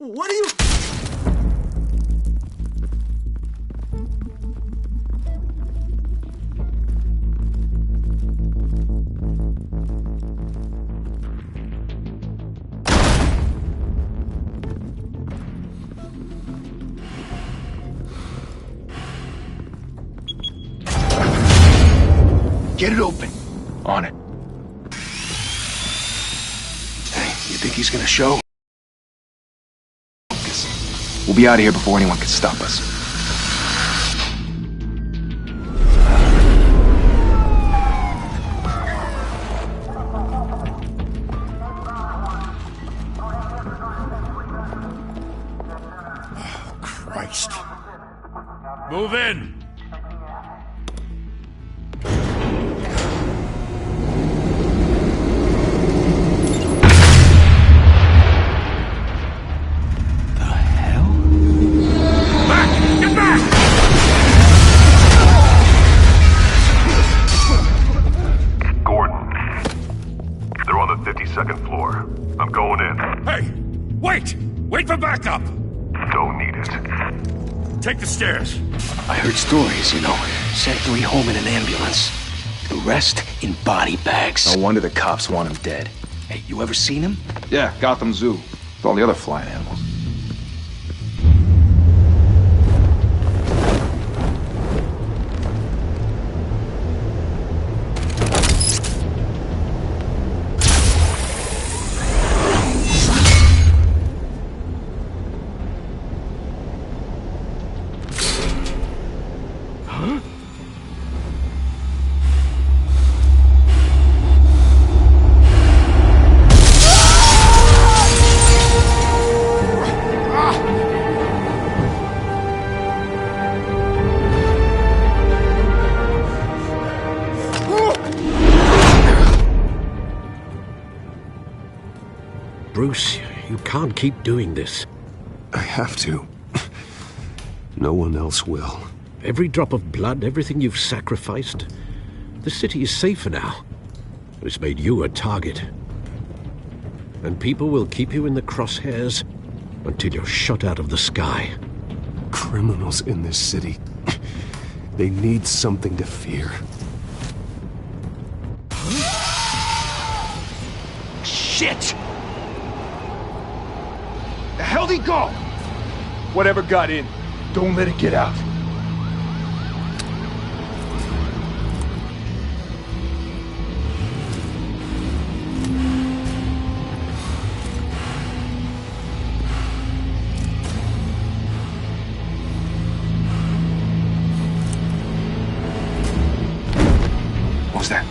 What are you... Get it open. On it. Hey, you think he's gonna show? We'll be out of here before anyone can stop us. Oh, Christ. Move in! Second floor. I'm going in. Hey! Wait! Wait for backup! Don't need it. Take the stairs. I heard stories, you know. Sent 3 home in an ambulance. The rest in body bags. No wonder the cops want him dead. Hey, you ever seen him? Yeah, Gotham Zoo. With all the other flying animals. Bruce, you can't keep doing this. I have to. No one else will. Every drop of blood, everything you've sacrificed. The city is safer now. It's made you a target. And people will keep you in the crosshairs until you're shot out of the sky. Criminals in this city. They need something to fear. Shit! The hell'd he go? Whatever got in, don't let it get out. What was that?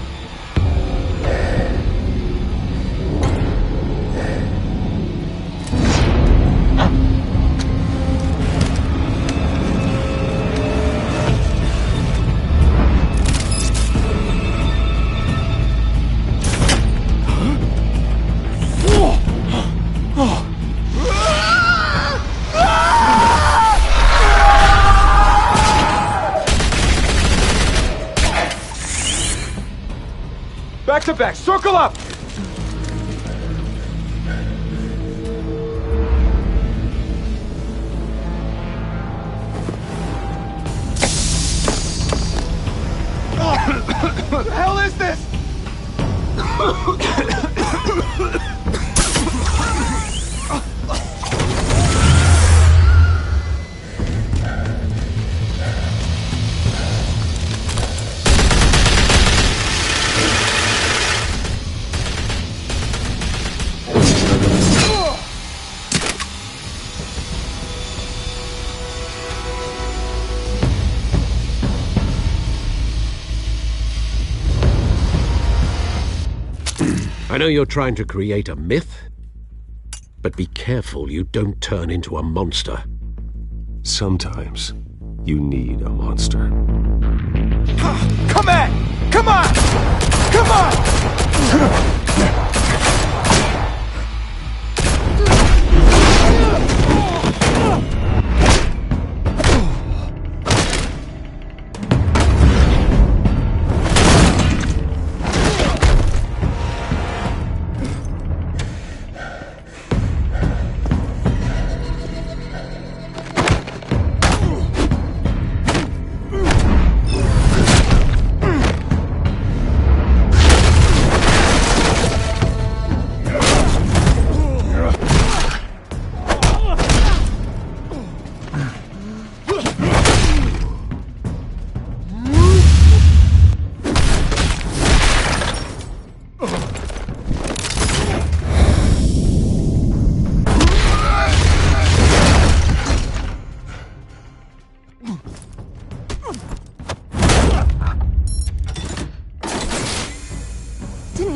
Back to back, circle up! What the hell is this? I know you're trying to create a myth, but be careful you don't turn into a monster. Sometimes you need a monster. Come on! Come on! Come on!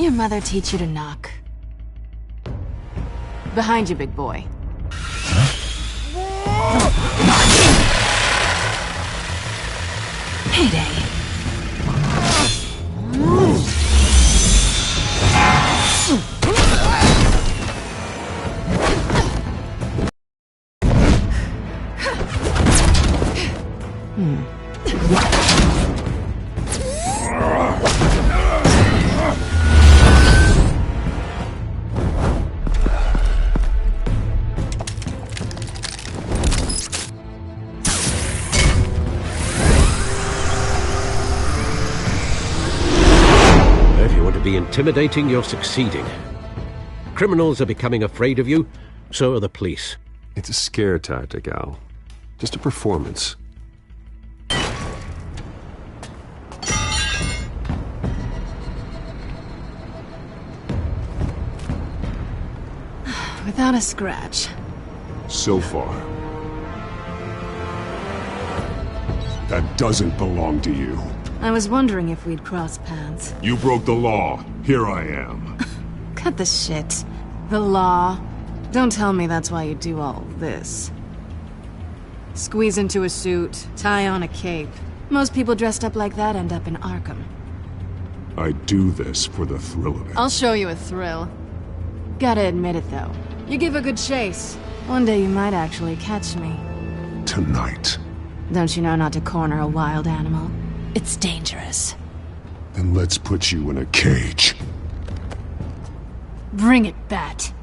your mother teach you to knock? Behind you, big boy. Payday. If you want to be intimidating, you're succeeding. Criminals are becoming afraid of you, so are the police. It's a scare tactic, Al. Just a performance. Without a scratch. So far. That doesn't belong to you. I was wondering if we'd cross paths. You broke the law. Here I am. Cut the shit. The law. Don't tell me that's why you do all this. Squeeze into a suit, tie on a cape. Most people dressed up like that end up in Arkham. I do this for the thrill of it. I'll show you a thrill. Gotta admit it, though. You give a good chase. One day you might actually catch me. Tonight. Don't you know not to corner a wild animal? It's dangerous. Then let's put you in a cage. Bring it, Bat.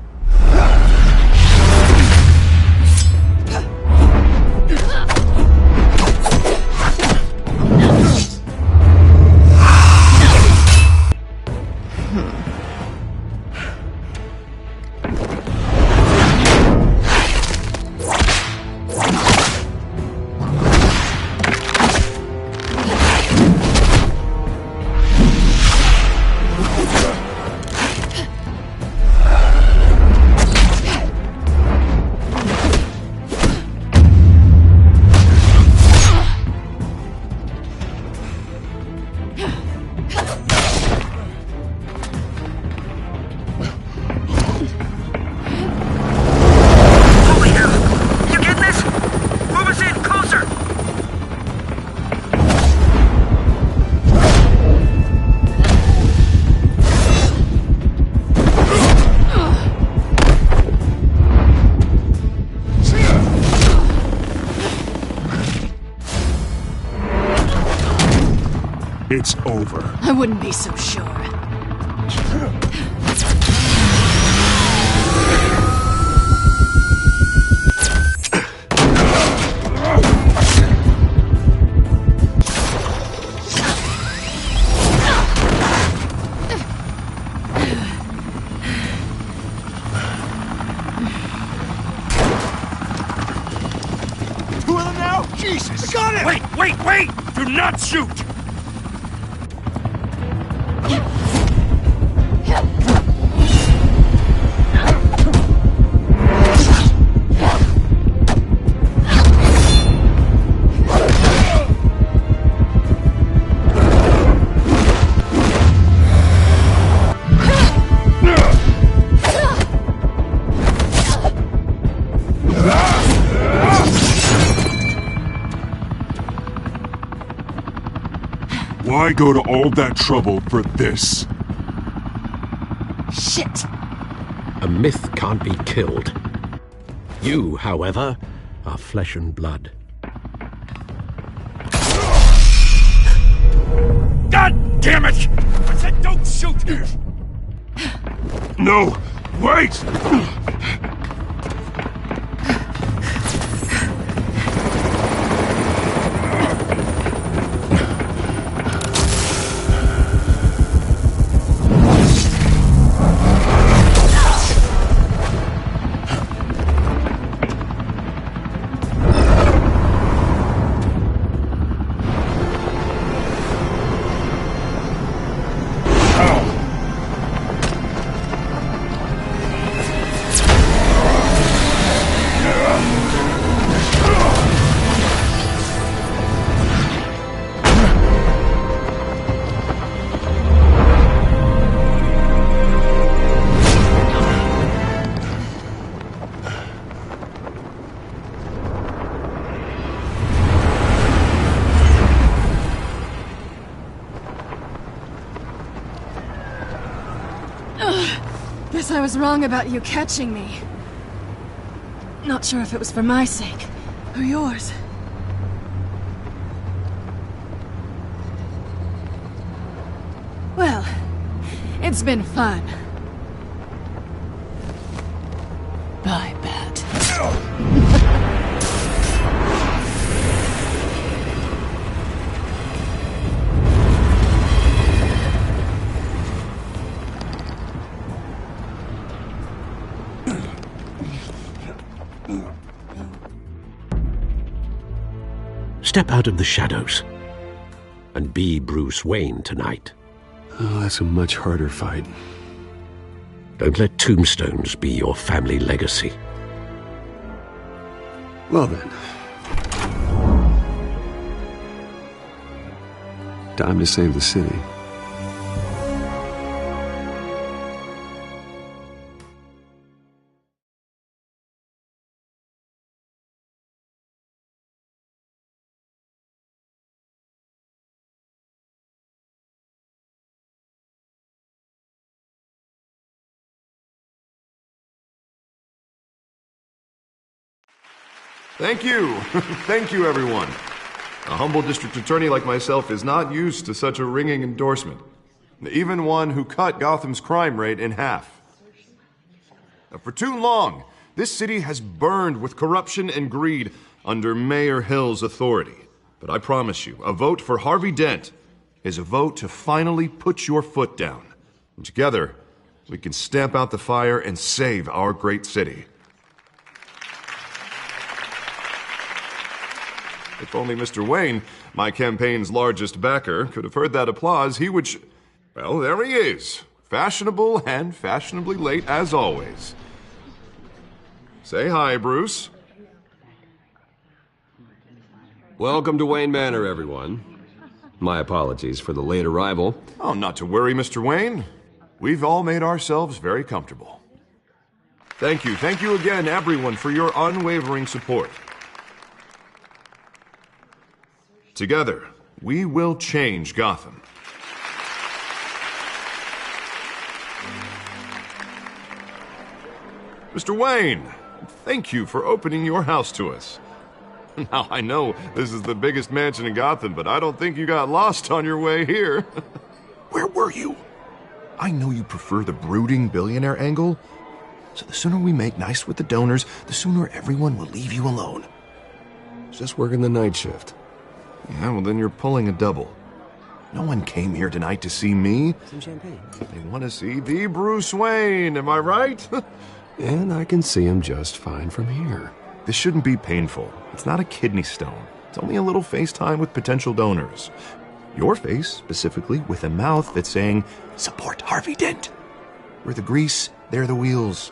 It's over. I wouldn't be so sure. Two of them now? Jesus! I got him! Wait! Do not shoot! Why go to all that trouble for this? Shit! A myth can't be killed. You, however, are flesh and blood. God damn it! I said don't shoot! No! Wait! Guess I was wrong about you catching me. Not sure if it was for my sake, or yours. Well, it's been fun. Bye, Bat. Step out of the shadows and be Bruce Wayne tonight. Oh, that's a much harder fight. Don't let tombstones be your family legacy. Well then. Time to save the city. Thank you. Thank you, everyone. A humble district attorney like myself is not used to such a ringing endorsement. Even one who cut Gotham's crime rate in half. For too long, this city has burned with corruption and greed under Mayor Hill's authority. But I promise you, a vote for Harvey Dent is a vote to finally put your foot down. And together, we can stamp out the fire and save our great city. If only Mr. Wayne, my campaign's largest backer, could have heard that applause, he would well, there he is. Fashionable and fashionably late as always. Say hi, Bruce. Welcome to Wayne Manor, everyone. My apologies for the late arrival. Oh, not to worry, Mr. Wayne. We've all made ourselves very comfortable. Thank you again, everyone, for your unwavering support. Together, we will change Gotham. Mr. Wayne, thank you for opening your house to us. Now, I know this is the biggest mansion in Gotham, but I don't think you got lost on your way here. Where were you? I know you prefer the brooding billionaire angle, so the sooner we make nice with the donors, the sooner everyone will leave you alone. Just working the night shift. Yeah, well, then you're pulling a double. No one came here tonight to see me. Some champagne. They want to see the Bruce Wayne, am I right? And I can see him just fine from here. This shouldn't be painful. It's not a kidney stone. It's only a little FaceTime with potential donors. Your face, specifically, with a mouth that's saying, support Harvey Dent. We're the grease, they're the wheels.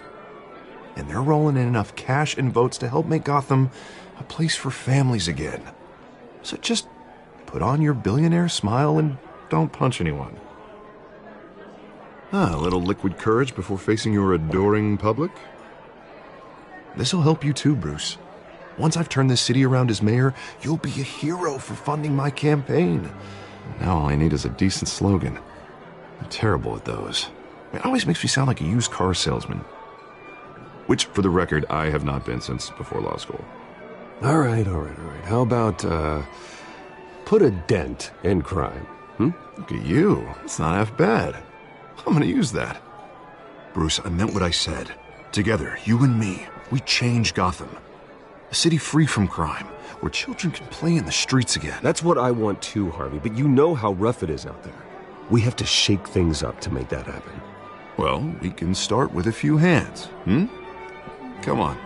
And they're rolling in enough cash and votes to help make Gotham a place for families again. So just put on your billionaire smile and don't punch anyone. A little liquid courage before facing your adoring public. This'll help you too, Bruce. Once I've turned this city around as mayor, you'll be a hero for funding my campaign. Now all I need is a decent slogan. I'm terrible at those. It always makes me sound like a used car salesman. Which, for the record, I have not been since before law school. All right. How about, put a dent in crime? Look at you. It's not half bad. I'm gonna use that. Bruce, I meant what I said. Together, you and me, we change Gotham. A city free from crime, where children can play in the streets again. That's what I want too, Harvey, but you know how rough it is out there. We have to shake things up to make that happen. Well, we can start with a few hands, Come on.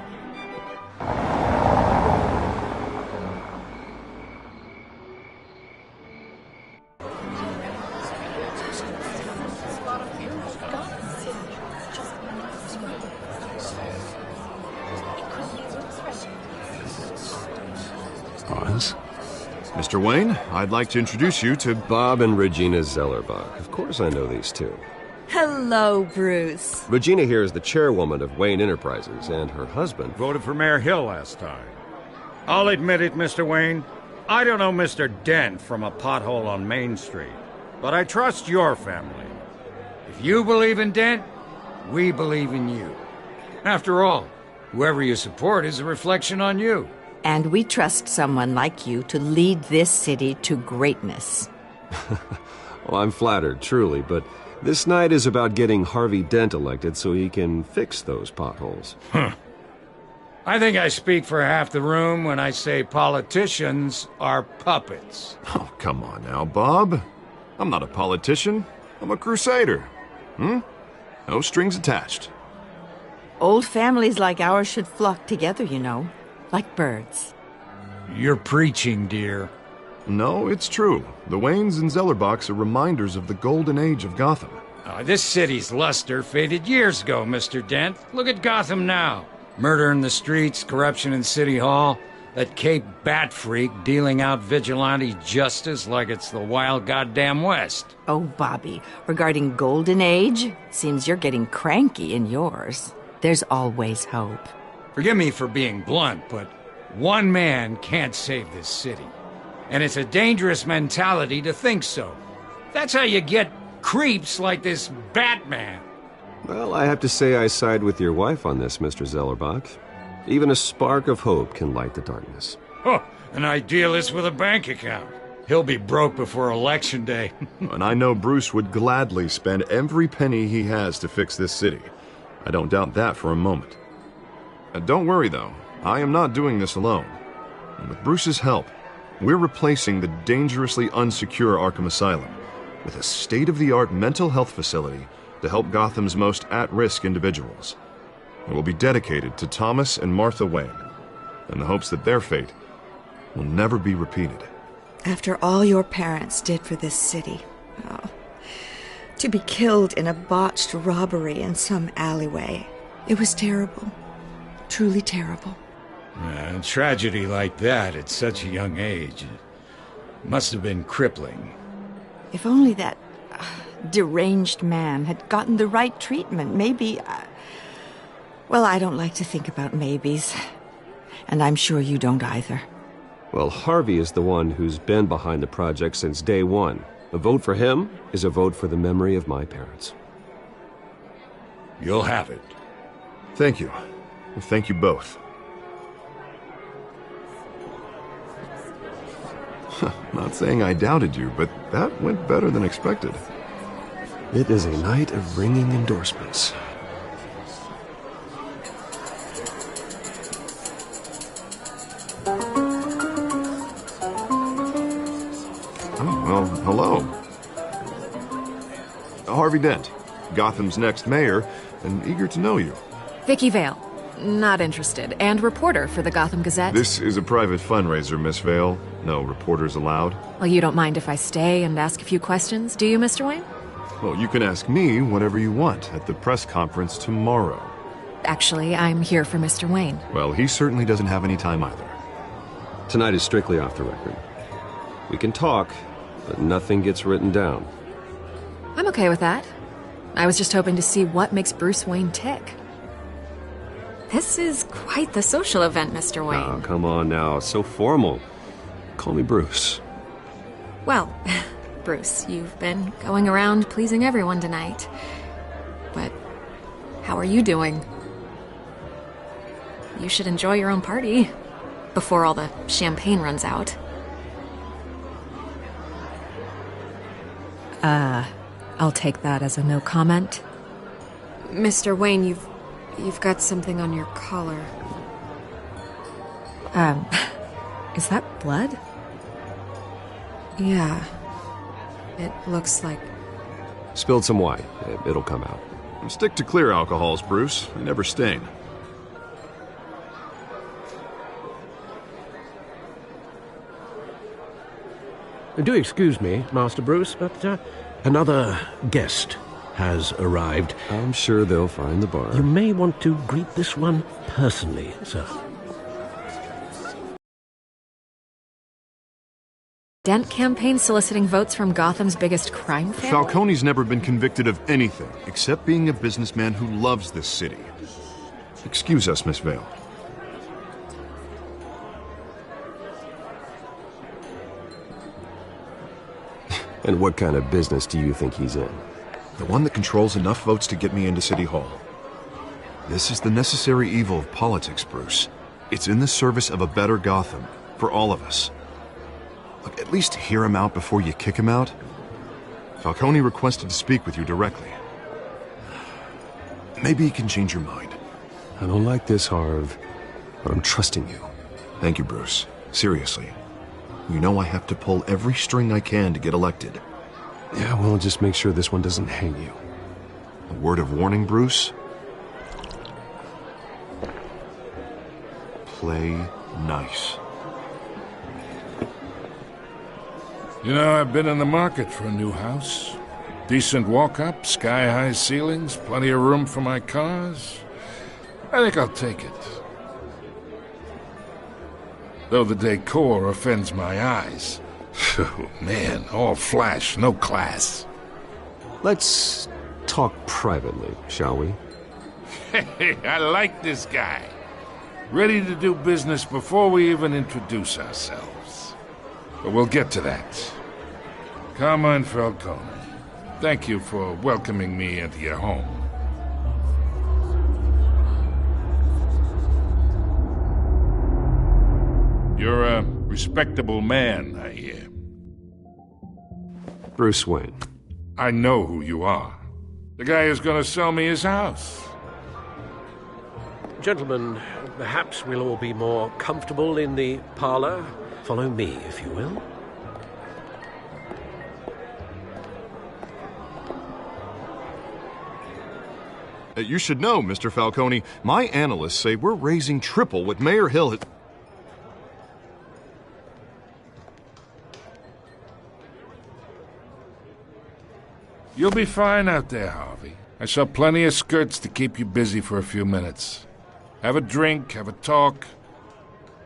Mr. Wayne, I'd like to introduce you to Bob and Regina Zellerbach. Of course I know these two. Hello, Bruce. Regina here is the chairwoman of Wayne Enterprises, and her husband Voted for Mayor Hill last time. I'll admit it, Mr. Wayne. I don't know Mr. Dent from a pothole on Main Street, but I trust your family. If you believe in Dent, We believe in you. After all, whoever you support is a reflection on you. And we trust someone like you to lead this city to greatness. Well, I'm flattered, truly, but this night is about getting Harvey Dent elected so he can fix those potholes. I think I speak for half the room when I say politicians are puppets. Oh, come on now, Bob. I'm not a politician. I'm a crusader. No strings attached. Old families like ours should flock together, you know, like birds. You're preaching, dear. No, it's true. The Waynes and Zellerbachs are reminders of the golden age of Gotham. This city's luster faded years ago, Mr. Dent. Look at Gotham now. Murder in the streets, corruption in City Hall, that Cape Bat freak dealing out vigilante justice like it's the wild goddamn West. Oh, Bobby, regarding Golden Age, seems you're getting cranky in yours. There's always hope. Forgive me for being blunt, but one man can't save this city. And it's a dangerous mentality to think so. That's how you get creeps like this Batman. Well, I have to say I side with your wife on this, Mr. Zellerbach. Even a spark of hope can light the darkness. Oh, an idealist with a bank account. He'll be broke before Election Day. And I know Bruce would gladly spend every penny he has to fix this city. I don't doubt that for a moment. Don't worry, though. I am not doing this alone. And with Bruce's help, we're replacing the dangerously unsecure Arkham Asylum with a state-of-the-art mental health facility to help Gotham's most at-risk individuals. It will be dedicated to Thomas and Martha Wayne, in the hopes that their fate will never be repeated. After all your parents did for this city, to be killed in a botched robbery in some alleyway, it was terrible. Truly terrible. A tragedy like that at such a young age must have been crippling. If only that deranged man had gotten the right treatment, maybe... Well, I don't like to think about maybes. And I'm sure you don't either. Well, Harvey is the one who's been behind the project since day one. A vote for him is a vote for the memory of my parents. You'll have it. Thank you. Thank you both. Not saying I doubted you, but that went better than expected. It is a night of ringing endorsements. Oh, well, hello. Harvey Dent, Gotham's next mayor, and eager to know you. Vicky Vale. Not interested. And reporter for the Gotham Gazette. This is a private fundraiser, Miss Vale. No reporters allowed. Well, you don't mind if I stay and ask a few questions, do you, Mr. Wayne? Well, you can ask me whatever you want at the press conference tomorrow. Actually, I'm here for Mr. Wayne. Well, he certainly doesn't have any time either. Tonight is strictly off the record. We can talk, but nothing gets written down. I'm okay with that. I was just hoping to see what makes Bruce Wayne tick. This is quite the social event, Mr. Wayne. Oh, come on now. So formal. Call me Bruce. Well, Bruce, you've been going around pleasing everyone tonight. But how are you doing? You should enjoy your own party before all the champagne runs out. I'll take that as a no comment. Mr. Wayne, you've got something on your collar. Is that blood? Yeah. It looks like... Spilled some wine. It'll come out. Stick to clear alcohols, Bruce. They never stain. Do excuse me, Master Bruce, but another guest has arrived. I'm sure they'll find the bar. You may want to greet this one personally, sir. Dent campaign soliciting votes from Gotham's biggest crime family? Falcone's never been convicted of anything except being a businessman who loves this city. Excuse us, Miss Vale. And what kind of business do you think he's in? The one that controls enough votes to get me into City Hall. This is the necessary evil of politics, Bruce. It's in the service of a better Gotham, for all of us. Look, at least hear him out before you kick him out. Falcone requested to speak with you directly. Maybe he can change your mind. I don't like this, Harv, but I'm trusting you. Thank you, Bruce. Seriously. You know I have to pull every string I can to get elected. Yeah, well, just make sure this one doesn't hang you. A word of warning, Bruce? Play nice. You know, I've been in the market for a new house. Decent walk-up, sky-high ceilings, plenty of room for my cars. I think I'll take it. Though the decor offends my eyes. Oh, man, all flash, no class. Let's talk privately, shall we? Hey, I like this guy. Ready to do business before we even introduce ourselves. But we'll get to that. Carmine Falcone, thank you for welcoming me into your home. You're a respectable man, I hear. Bruce Wayne. I know who you are. The guy who's gonna sell me his house. Gentlemen, perhaps we'll all be more comfortable in the parlor. Follow me, if you will. You should know, Mr. Falcone, my analysts say we're raising triple what Mayor Hill has... You'll be fine out there, Harvey. I saw plenty of skirts to keep you busy for a few minutes. Have a drink, have a talk.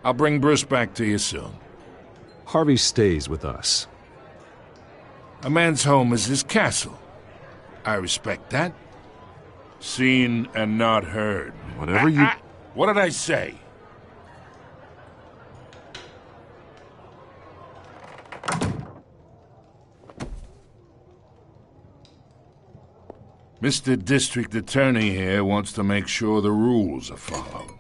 I'll bring Bruce back to you soon. Harvey stays with us. A man's home is his castle. I respect that. Seen and not heard. Whatever you... What did I say? Mr. District Attorney here wants to make sure the rules are followed.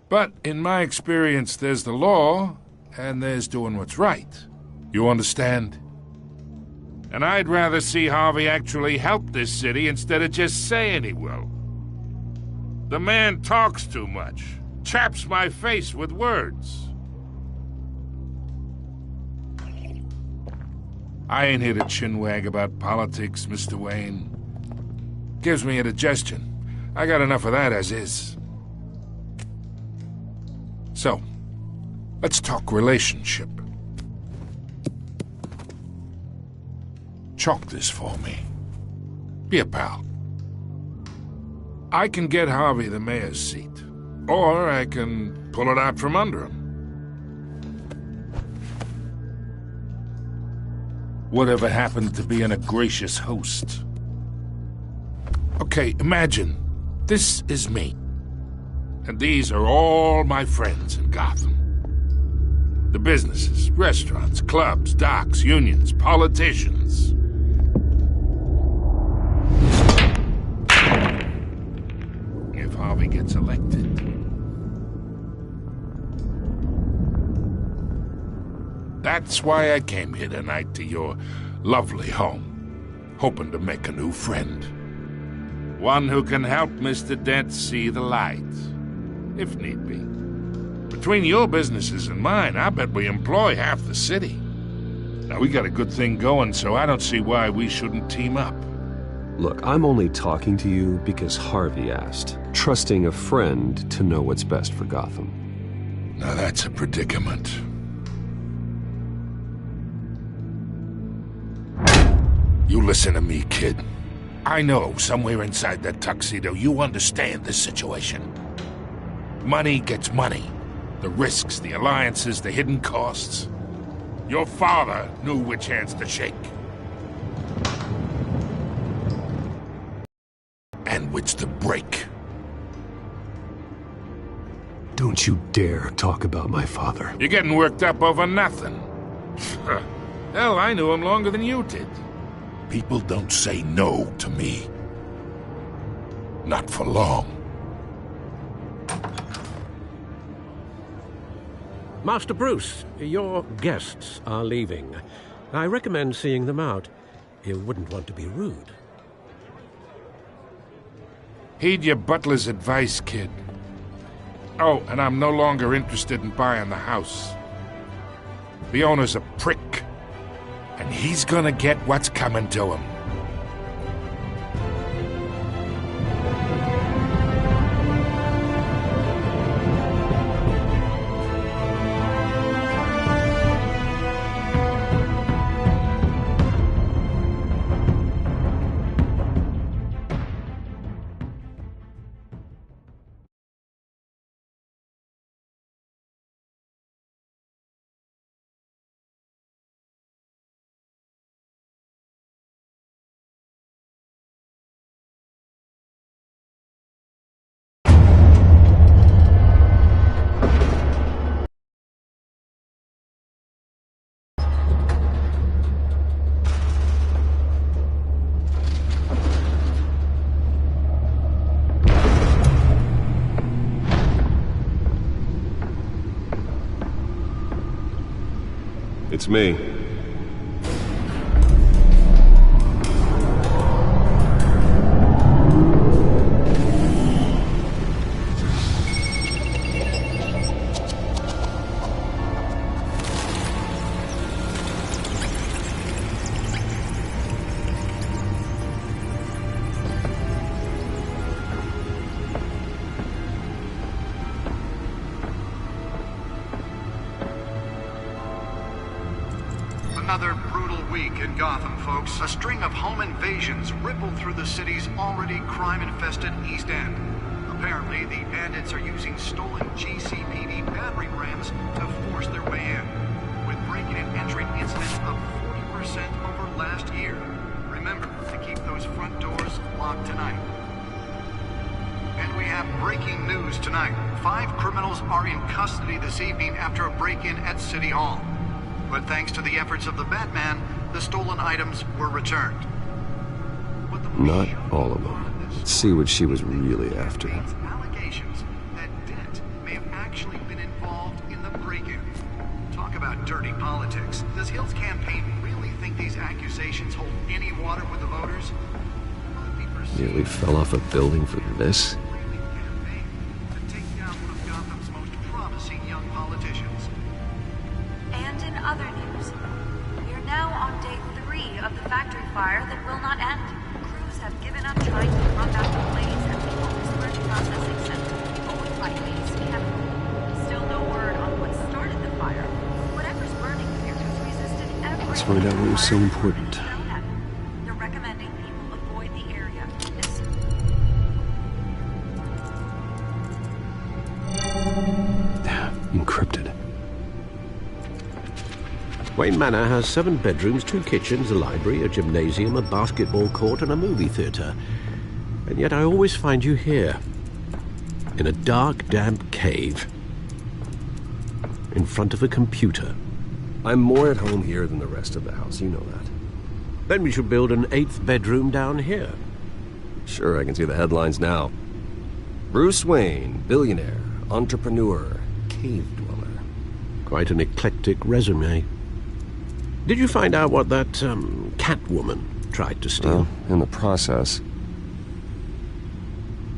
But in my experience, there's the law, and there's doing what's right. You understand? And I'd rather see Harvey actually help this city instead of just saying he will. The man talks too much, chaps my face with words. I ain't here to chinwag about politics, Mr. Wayne. Gives me indigestion. I got enough of that as is. So, let's talk relationship. Chalk this for me. Be a pal. I can get Harvey the mayor's seat, or I can pull it out from under him. Whatever happened to being a gracious host? Okay, imagine, this is me. And these are all my friends in Gotham. The businesses, restaurants, clubs, docks, unions, politicians. If Harvey gets elected... That's why I came here tonight to your lovely home, hoping to make a new friend. One who can help Mr. Dent see the light, if need be. Between your businesses and mine, I bet we employ half the city. Now, we got a good thing going, so I don't see why we shouldn't team up. Look, I'm only talking to you because Harvey asked, trusting a friend to know what's best for Gotham. Now that's a predicament. You listen to me, kid. I know somewhere inside that tuxedo you understand this situation. Money gets money. The risks, the alliances, the hidden costs. Your father knew which hands to shake. And which to break. Don't you dare talk about my father. You're getting worked up over nothing. Hell, I knew him longer than you did. People don't say no to me. Not for long. Master Bruce, your guests are leaving. I recommend seeing them out. You wouldn't want to be rude. Heed your butler's advice, kid. Oh, and I'm no longer interested in buying the house. The owner's a prick, and he's gonna get what's coming to him. It's me. Another brutal week in Gotham, folks. A string of home invasions rippled through the city's already crime-infested East End. Apparently, the bandits are using stolen GCPD battering rams to force their way in, with breaking and entering incidents up 40% over last year. Remember to keep those front doors locked tonight. And we have breaking news tonight. 5 criminals are in custody this evening after a break-in at City Hall. But thanks to the efforts of the Batman, the stolen items were returned. Not all of them. Let's see what she was really after. Allegations that Dent may have actually been involved in the break-in. Talk about dirty politics. Does Hill's campaign really think these accusations hold any water with the voters? Nearly fell off a building for this? To take down one of Gotham's most promising young politicians. And in other news, we are now on day 3 of the factory fire that will not end. Crews have given up trying to run out the blaze at the oldest word processing center, owned by Base Chemical. Still no word on what started the fire. Whatever's burning here has resisted every... Let's find out what was so important. They're recommending people avoid the area. Encrypted. Wayne Manor has 7 bedrooms, 2 kitchens, a library, a gymnasium, a basketball court, and a movie theater. And yet I always find you here, in a dark, damp cave, in front of a computer. I'm more at home here than the rest of the house, you know that. Then we should build an 8th bedroom down here. Sure, I can see the headlines now. Bruce Wayne, billionaire, entrepreneur, cave dweller. Quite an eclectic resume. Did you find out what that, Catwoman tried to steal? Well, in the process.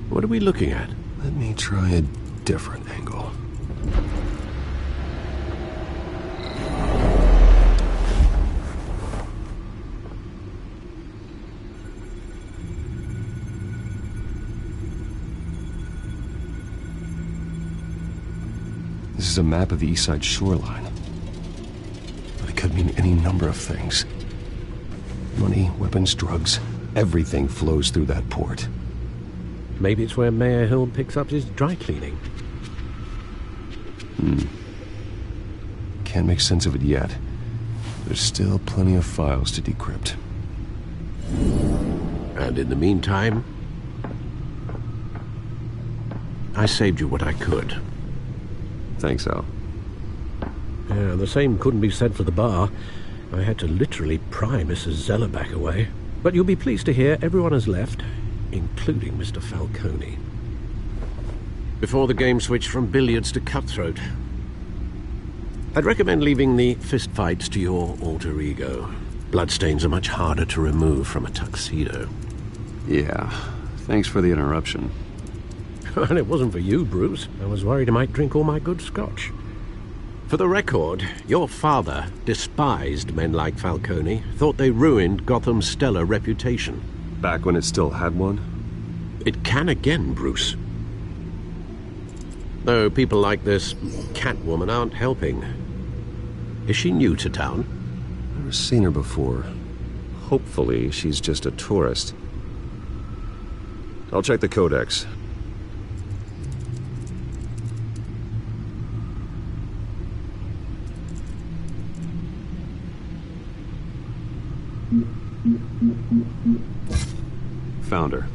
What are we looking at? Let me try a different angle. This is a map of the East Side shoreline. But it could mean any number of things. Money, weapons, drugs, everything flows through that port. Maybe it's where Mayor Hill picks up his dry cleaning. Can't make sense of it yet. There's still plenty of files to decrypt. And in the meantime, I saved you what I could. Thanks, Al. Yeah, the same couldn't be said for the bar. I had to literally pry Mrs. Zellerback away. But you'll be pleased to hear everyone has left, including Mr. Falcone. Before the game switched from billiards to cutthroat. I'd recommend leaving the fistfights to your alter ego. Bloodstains are much harder to remove from a tuxedo. Yeah, thanks for the interruption. And it wasn't for you, Bruce. I was worried I might drink all my good scotch. For the record, your father despised men like Falcone, thought they ruined Gotham's stellar reputation. Back when it still had one? It can again, Bruce. Though people like this Catwoman aren't helping. Is she new to town? Never seen her before. Hopefully, she's just a tourist. I'll check the codex. Found her.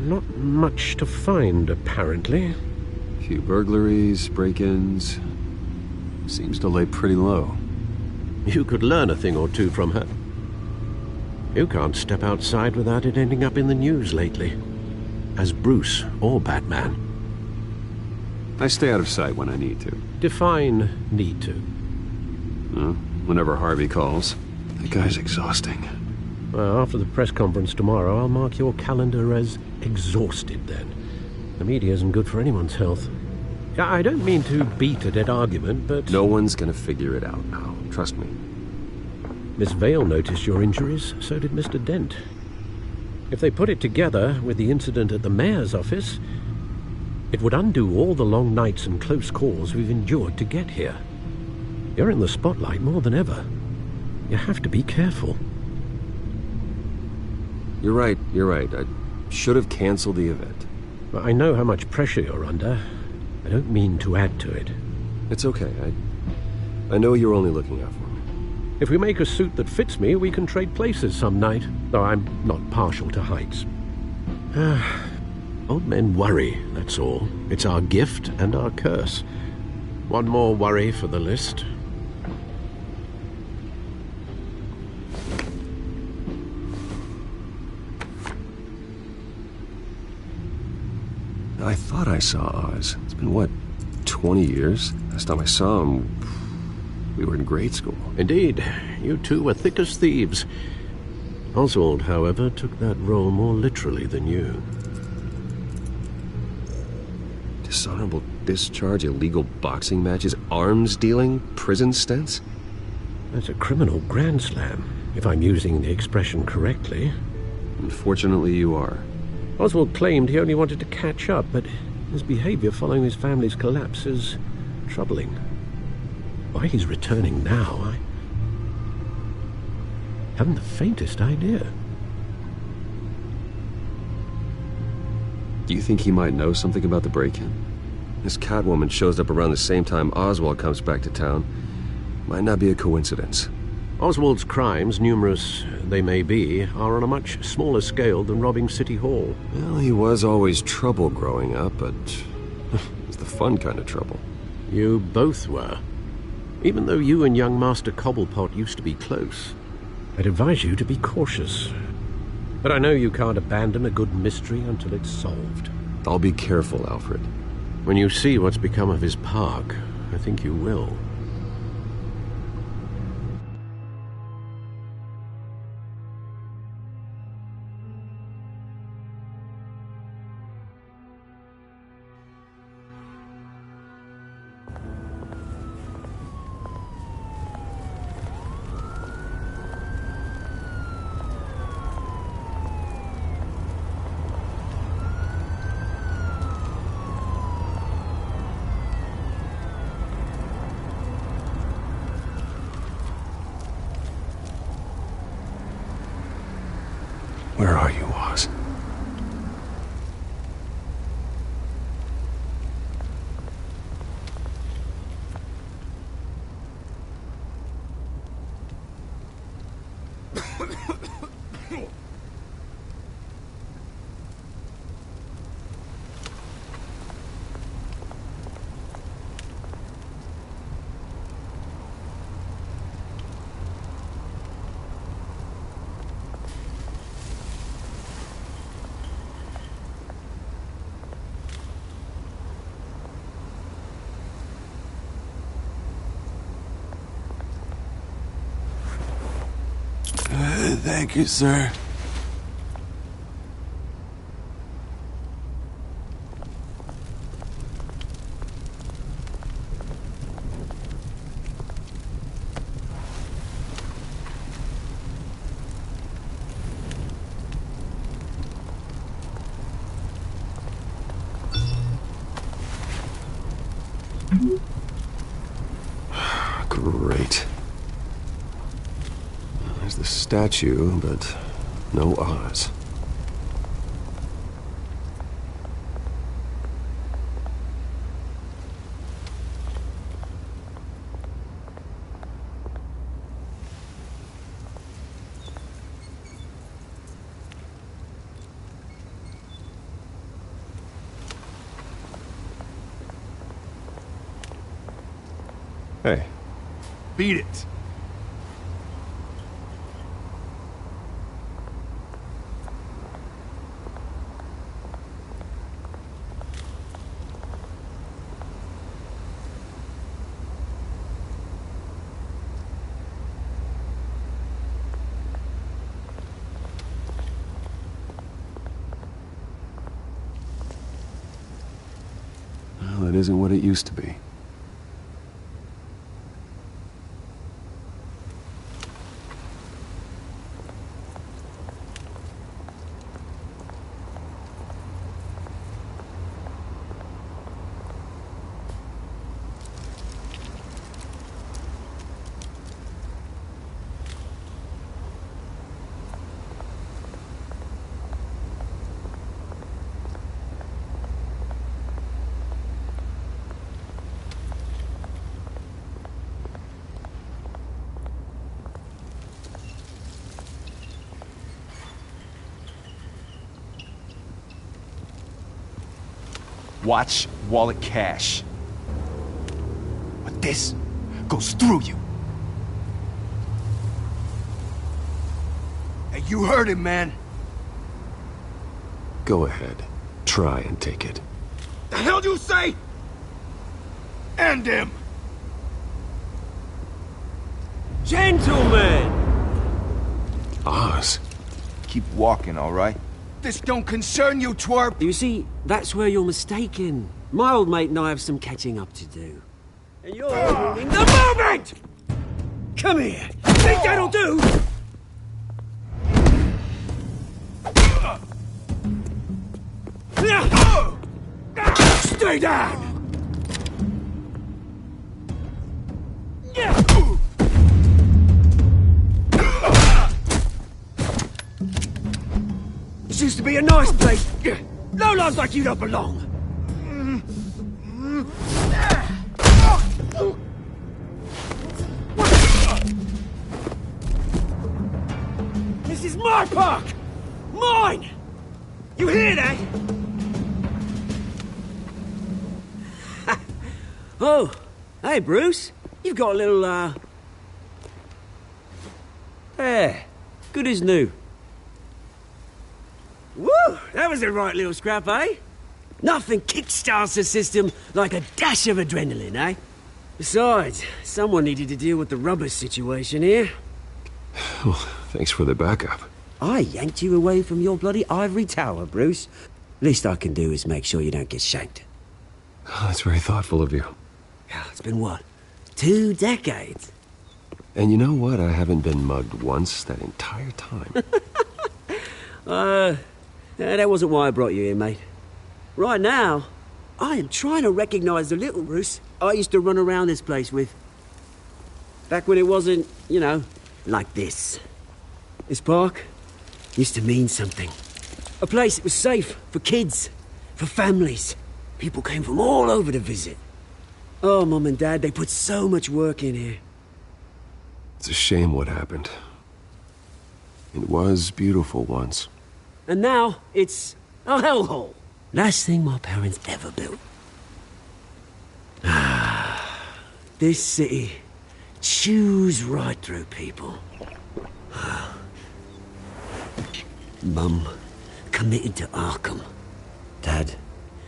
Not much to find, apparently. Few burglaries, break-ins. Seems to lay pretty low. You could learn a thing or two from her. You can't step outside without it ending up in the news lately. As Bruce or Batman. I stay out of sight when I need to. Define need to. Whenever Harvey calls. That guy's exhausting. Well, after the press conference tomorrow, I'll mark your calendar as exhausted then. The media isn't good for anyone's health. I don't mean to beat a dead argument, but... No one's gonna figure it out now. Trust me. Miss Vale noticed your injuries, so did Mr. Dent. If they put it together with the incident at the mayor's office, it would undo all the long nights and close calls we've endured to get here. You're in the spotlight more than ever. You have to be careful. You're right. I should have canceled the event. I know how much pressure you're under. I don't mean to add to it. It's okay. I know you're only looking out for me. If we make a suit that fits me, we can trade places some night, though I'm not partial to heights. Old men worry, that's all. It's our gift and our curse. One more worry for the list. I thought I saw Oz. It's been, what, 20 years? Last time I saw him, we were in grade school. Indeed. You two were thick as thieves. Oswald, however, took that role more literally than you. Dishonorable discharge, illegal boxing matches, arms dealing, prison stints? That's a criminal grand slam, if I'm using the expression correctly. Unfortunately, you are. Oswald claimed he only wanted to catch up, but his behavior following his family's collapse is troubling. Why he's returning now, I haven't the faintest idea. Do you think he might know something about the break-in? This Catwoman shows up around the same time Oswald comes back to town. Might not be a coincidence. Oswald's crimes, numerous they may be, are on a much smaller scale than robbing City Hall. Well, he was always trouble growing up, but it's the fun kind of trouble. You both were. Even though you and young Master Cobblepot used to be close, I'd advise you to be cautious. But I know you can't abandon a good mystery until it's solved. I'll be careful, Alfred. When you see what's become of his park, I think you will. Where are you, Oz? Thank you, sir. Great. There's the statue, but no Oz. Hey. Beat it. Well, it isn't what it used to be. Watch wallet cash. But this goes through you. Hey, you heard him, man. Go ahead. Try and take it. The hell do you say? End him! Gentlemen! Oz. Keep walking, all right? This don't concern you, twerp! You see, that's where you're mistaken. My old mate and I have some catching up to do. And you're ruining the moment! Come here! Think that'll do? Stay down! This used to be a nice place. Lowlifes like you don't belong. This is my park! Mine! You hear that? Oh, hey, Bruce. You've got a little, There. Good as new. Woo! That was a right little scrap, eh? Nothing kickstarts the system like a dash of adrenaline, eh? Besides, someone needed to deal with the rubber situation here. Well, thanks for the backup. I yanked you away from your bloody ivory tower, Bruce. Least I can do is make sure you don't get shanked. Oh, that's very thoughtful of you. Yeah, it's been what? 2 decades? And you know what? I haven't been mugged once that entire time. That wasn't why I brought you here, mate. Right now, I am trying to recognize the little Bruce I used to run around this place with. Back when it wasn't, you know, like this. This park used to mean something. A place that was safe for kids, for families. People came from all over to visit. Oh, Mum and Dad, they put so much work in here. It's a shame what happened. It was beautiful once. And now it's a hellhole. Last thing my parents ever built. This city chews right through people. Mum committed to Arkham. Dad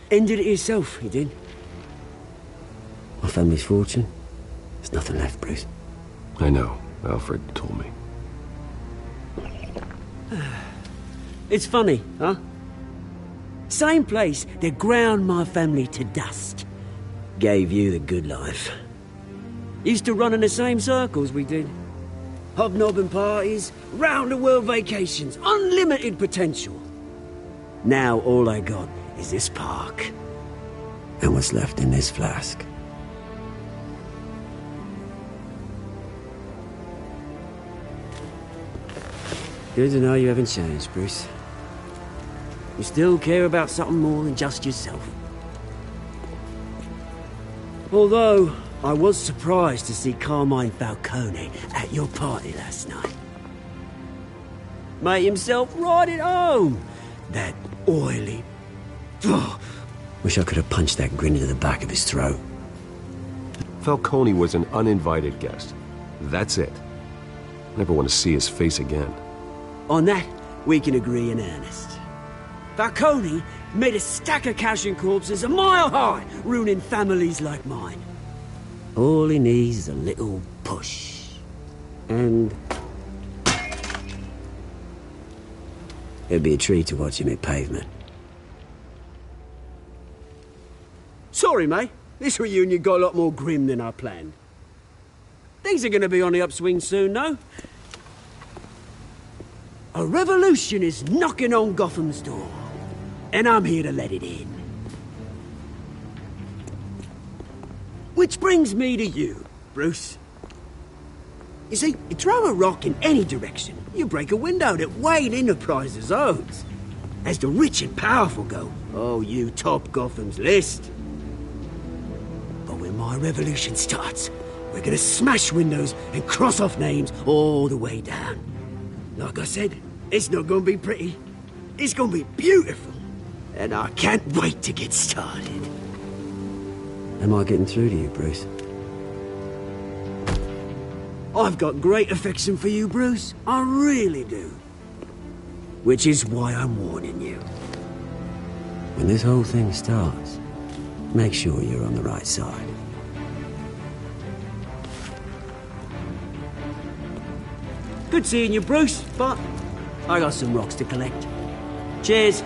ended it himself, he did. My family's fortune, there's nothing left, Bruce. I know. Alfred told me. It's funny, huh? Same place that ground my family to dust. Gave you the good life. Used to run in the same circles we did. Hobnobbing parties, round-the-world vacations, unlimited potential. Now all I got is this park. And what's left in this flask. Good to know you haven't changed, Bruce. You still care about something more than just yourself. Although, I was surprised to see Carmine Falcone at your party last night. Made himself right at home. That oily... Oh, wish I could have punched that grin into the back of his throat. Falcone was an uninvited guest. That's it. Never want to see his face again. On that, we can agree in earnest. Falcone made a stack of cash and corpses a mile high, ruining families like mine. All he needs is a little push. And... it'd be a treat to watch him hit pavement. Sorry, mate. This reunion got a lot more grim than I planned. Things are gonna be on the upswing soon, though. A revolution is knocking on Gotham's door. And I'm here to let it in. Which brings me to you, Bruce. You see, you throw a rock in any direction, you break a window that Wayne Enterprises owns. As the rich and powerful go, oh, you top Gotham's list. But when my revolution starts, we're gonna smash windows and cross off names all the way down. Like I said, it's not gonna be pretty. It's gonna be beautiful. And I can't wait to get started. Am I getting through to you, Bruce? I've got great affection for you, Bruce. I really do. Which is why I'm warning you. When this whole thing starts, make sure you're on the right side. Good seeing you, Bruce, but I got some rocks to collect. Cheers.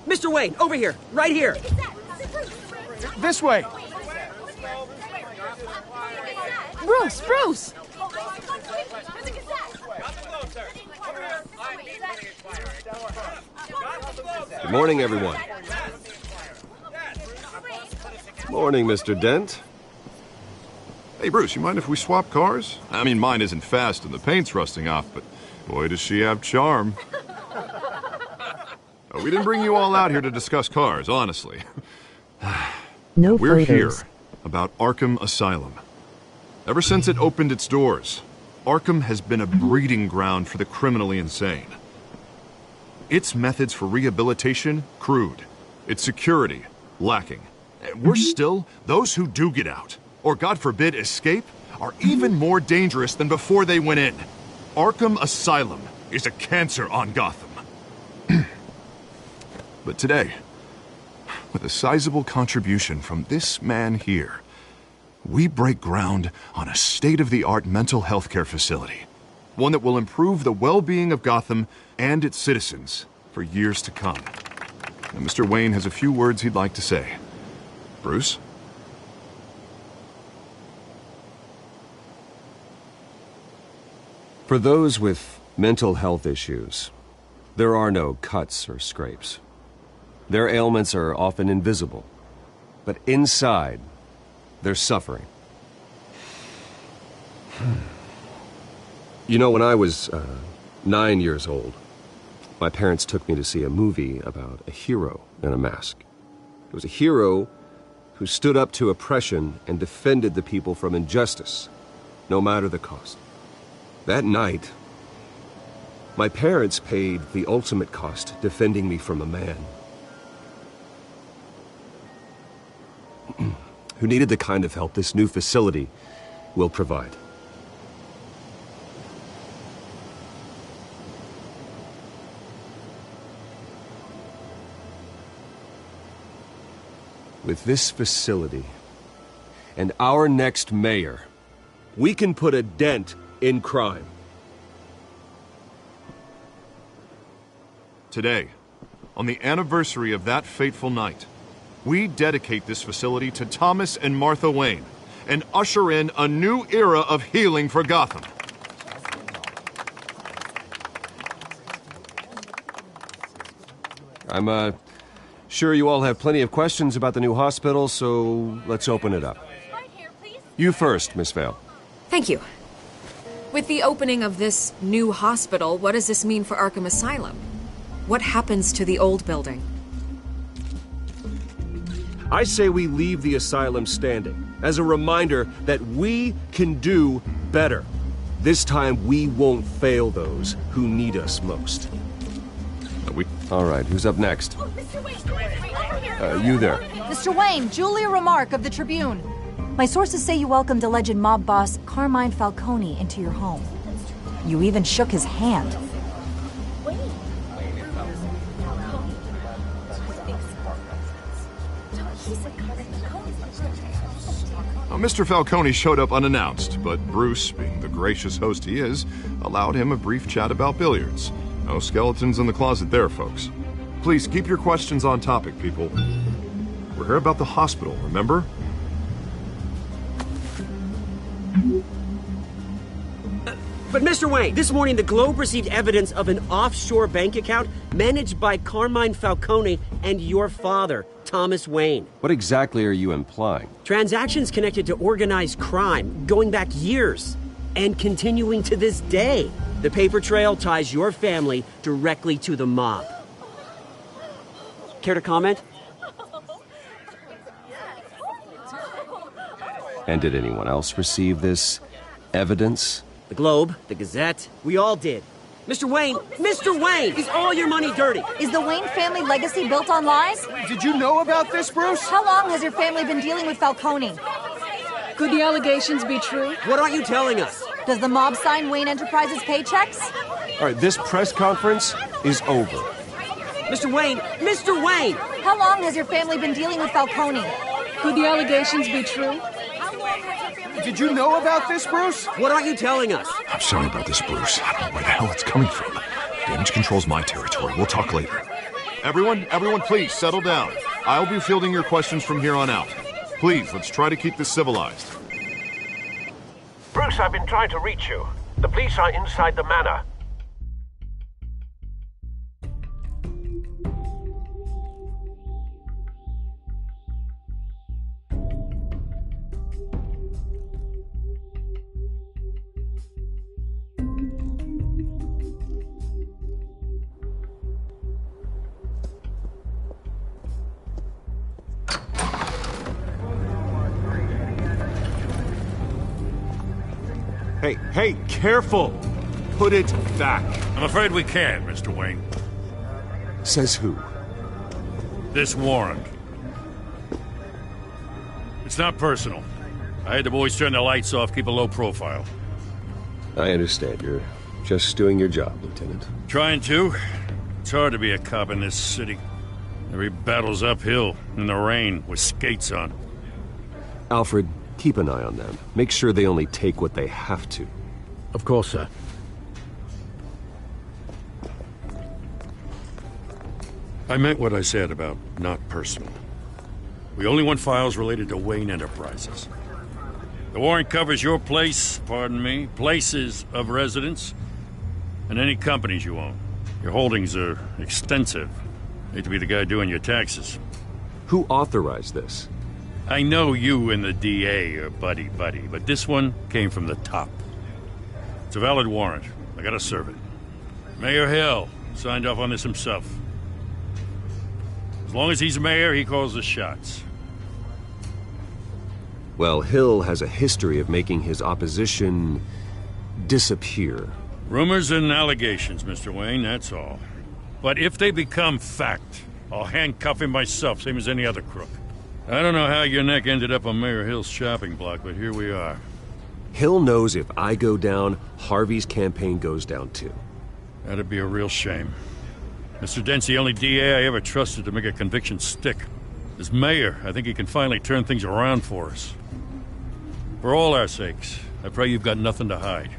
Mr. Wayne, over here, right here. This way. Bruce, Bruce! Good morning, everyone. Morning, Mr. Dent. Hey, Bruce, you mind if we swap cars? I mean, mine isn't fast and the paint's rusting off, but boy, does she have charm. We didn't bring you all out here to discuss cars, honestly. No We're photos. here about Arkham Asylum. Ever since it opened its doors, Arkham has been a breeding ground for the criminally insane. Its methods for rehabilitation, crude. Its security, lacking. Worse still, those who do get out, or God forbid escape, are even more dangerous than before they went in. Arkham Asylum is a cancer on Gotham. But today, with a sizable contribution from this man here, we break ground on a state-of-the-art mental health care facility. One that will improve the well-being of Gotham and its citizens for years to come. And Mr. Wayne has a few words he'd like to say. Bruce? For those with mental health issues, there are no cuts or scrapes. Their ailments are often invisible, but inside, they're suffering. You know, when I was 9 years old, my parents took me to see a movie about a hero in a mask. It was a hero who stood up to oppression and defended the people from injustice, no matter the cost. That night, my parents paid the ultimate cost defending me from a man who needed the kind of help this new facility will provide. With this facility and our next mayor, we can put a dent in crime. Today, on the anniversary of that fateful night, we dedicate this facility to Thomas and Martha Wayne and usher in a new era of healing for Gotham. I'm sure you all have plenty of questions about the new hospital, so let's open it up. You first, Miss Vale. Thank you. With the opening of this new hospital, what does this mean for Arkham Asylum? What happens to the old building? I say we leave the asylum standing as a reminder that we can do better. This time we won't fail those who need us most. All right, who's up next? You there. Mr. Wayne, Julia Remark of the Tribune. My sources say you welcomed alleged mob boss Carmine Falcone into your home. You even shook his hand. Mr. Falcone showed up unannounced, but Bruce, being the gracious host he is, allowed him a brief chat about billiards. No skeletons in the closet there, folks. Please keep your questions on topic, people. We're here about the hospital, remember? But Mr. Wayne, this morning the Globe received evidence of an offshore bank account managed by Carmine Falcone and your father, Thomas Wayne. What exactly are you implying? Transactions connected to organized crime, going back years, and continuing to this day. The paper trail ties your family directly to the mob. Care to comment? And did anyone else receive this evidence? The Globe, the Gazette, we all did. Mr. Wayne, is all your money dirty? Is the Wayne family legacy built on lies? Did you know about this, Bruce? How long has your family been dealing with Falcone? Could the allegations be true? What aren't you telling us? Does the mob sign Wayne Enterprises paychecks? All right, this press conference is over. Mr. Wayne! How long has your family been dealing with Falcone? Could the allegations be true? Did you know about this, Bruce? What aren't you telling us? I'm sorry about this, Bruce. I don't know where the hell it's coming from. Damage control's my territory. We'll talk later. Everyone, please settle down. I'll be fielding your questions from here on out. Please, let's try to keep this civilized. Bruce, I've been trying to reach you. The police are inside the manor. Hey, careful! Put it back. I'm afraid we can't, Mr. Wayne. Says who? This warrant. It's not personal. I had the boys turn the lights off, keep a low profile. I understand. You're just doing your job, Lieutenant. Trying to. It's hard to be a cop in this city. Every battle's uphill, in the rain, with skates on. Alfred, keep an eye on them. Make sure they only take what they have to. Of course, sir. I meant what I said about not personal. We only want files related to Wayne Enterprises. The warrant covers your place, pardon me, places of residence, and any companies you own. Your holdings are extensive. Hate to be the guy doing your taxes. Who authorized this? I know you and the DA are buddy-buddy, but this one came from the top. It's a valid warrant. I gotta serve it. Mayor Hill signed off on this himself. As long as he's mayor, he calls the shots. Well, Hill has a history of making his opposition disappear. Rumors and allegations, Mr. Wayne, that's all. But if they become fact, I'll handcuff him myself, same as any other crook. I don't know how your neck ended up on Mayor Hill's shopping block, but here we are. Hill knows if I go down, Harvey's campaign goes down too. That'd be a real shame. Mr. Dent's the only DA I ever trusted to make a conviction stick. As mayor, I think he can finally turn things around for us. For all our sakes, I pray you've got nothing to hide.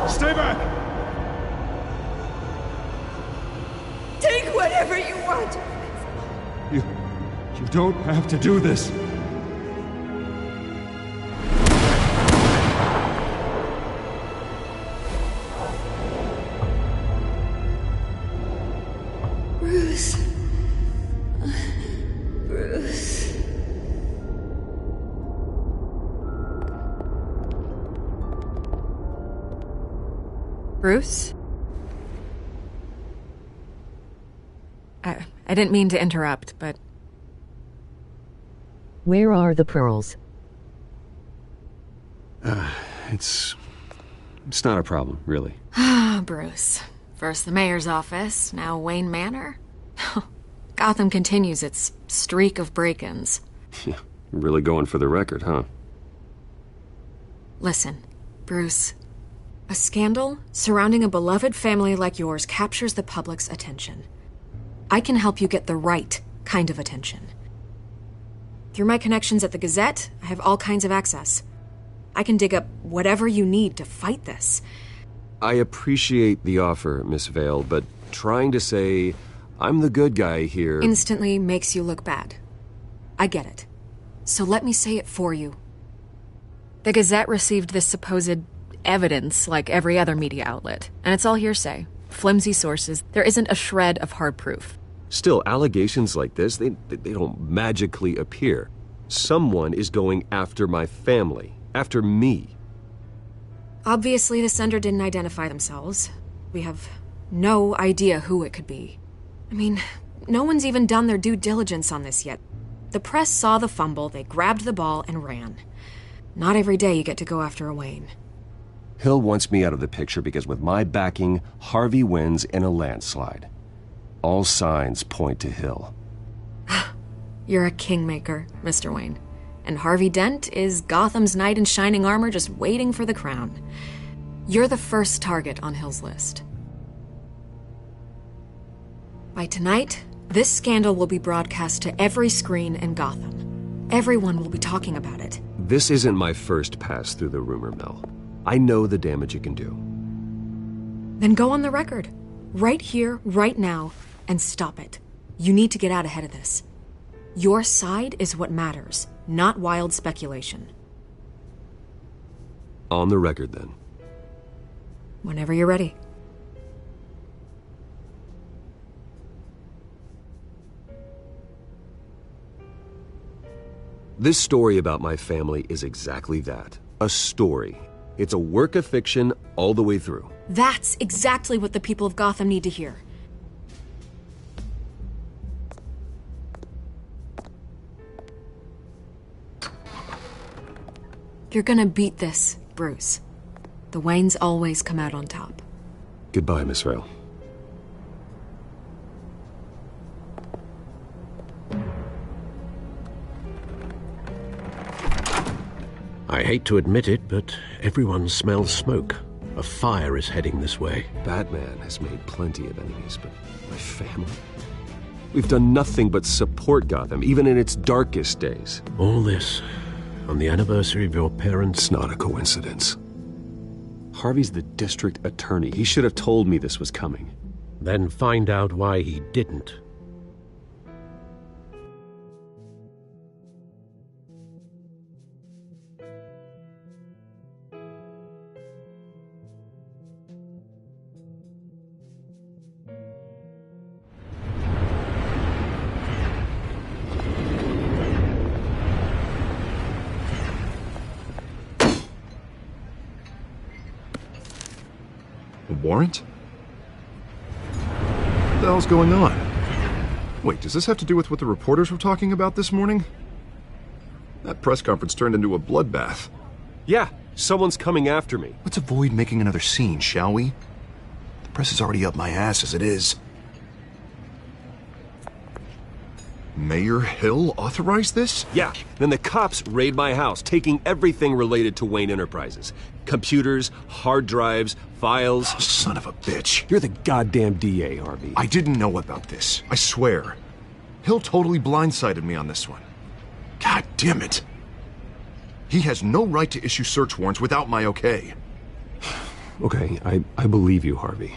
Stay back! Take whatever you want! You don't have to do this. Bruce. Bruce. Bruce? I didn't mean to interrupt, but... Where are the pearls? It's not a problem, really. Ah, Bruce. First the mayor's office, now Wayne Manor. Gotham continues its streak of break-ins. Really going for the record, huh? Listen, Bruce. A scandal surrounding a beloved family like yours captures the public's attention. I can help you get the right kind of attention. Through my connections at the Gazette, I have all kinds of access. I can dig up whatever you need to fight this. I appreciate the offer, Miss Vale, but trying to say I'm the good guy here... instantly makes you look bad. I get it. So let me say it for you. The Gazette received this supposed evidence like every other media outlet, and it's all hearsay. Flimsy sources. There isn't a shred of hard proof. Still, allegations like this, they don't magically appear. Someone is going after my family, after me. Obviously, the sender didn't identify themselves. We have no idea who it could be. I mean, no one's even done their due diligence on this yet. The press saw the fumble, they grabbed the ball and ran. Not every day you get to go after a Wayne. Hill wants me out of the picture because with my backing, Harvey wins in a landslide. All signs point to Hill. You're a kingmaker, Mr. Wayne. And Harvey Dent is Gotham's knight in shining armor just waiting for the crown. You're the first target on Hill's list. By tonight, this scandal will be broadcast to every screen in Gotham. Everyone will be talking about it. This isn't my first pass through the rumor mill. I know the damage it can do. Then go on the record. Right here, right now, and stop it. You need to get out ahead of this. Your side is what matters, not wild speculation. On the record, then. Whenever you're ready. This story about my family is exactly that. A story. It's a work of fiction all the way through. That's exactly what the people of Gotham need to hear. You're gonna beat this, Bruce. The Waynes always come out on top. Goodbye, Miss Vale. I hate to admit it, but everyone smells smoke. A fire is heading this way. Batman has made plenty of enemies, but my family? We've done nothing but support Gotham, even in its darkest days. All this on the anniversary of your parents'... It's not a coincidence. Harvey's the district attorney. He should have told me this was coming. Then find out why he didn't. Warrant? What the hell's going on? Wait, does this have to do with what the reporters were talking about this morning? That press conference turned into a bloodbath. Yeah, someone's coming after me. Let's avoid making another scene, shall we? The press is already up my ass as it is. Mayor Hill authorized this? Yeah, then the cops raid my house, taking everything related to Wayne Enterprises. Computers, hard drives, files. Oh, son of a bitch. You're the goddamn DA, Harvey. I didn't know about this. I swear. Hill totally blindsided me on this one. God damn it. He has no right to issue search warrants without my okay. Okay, I believe you, Harvey.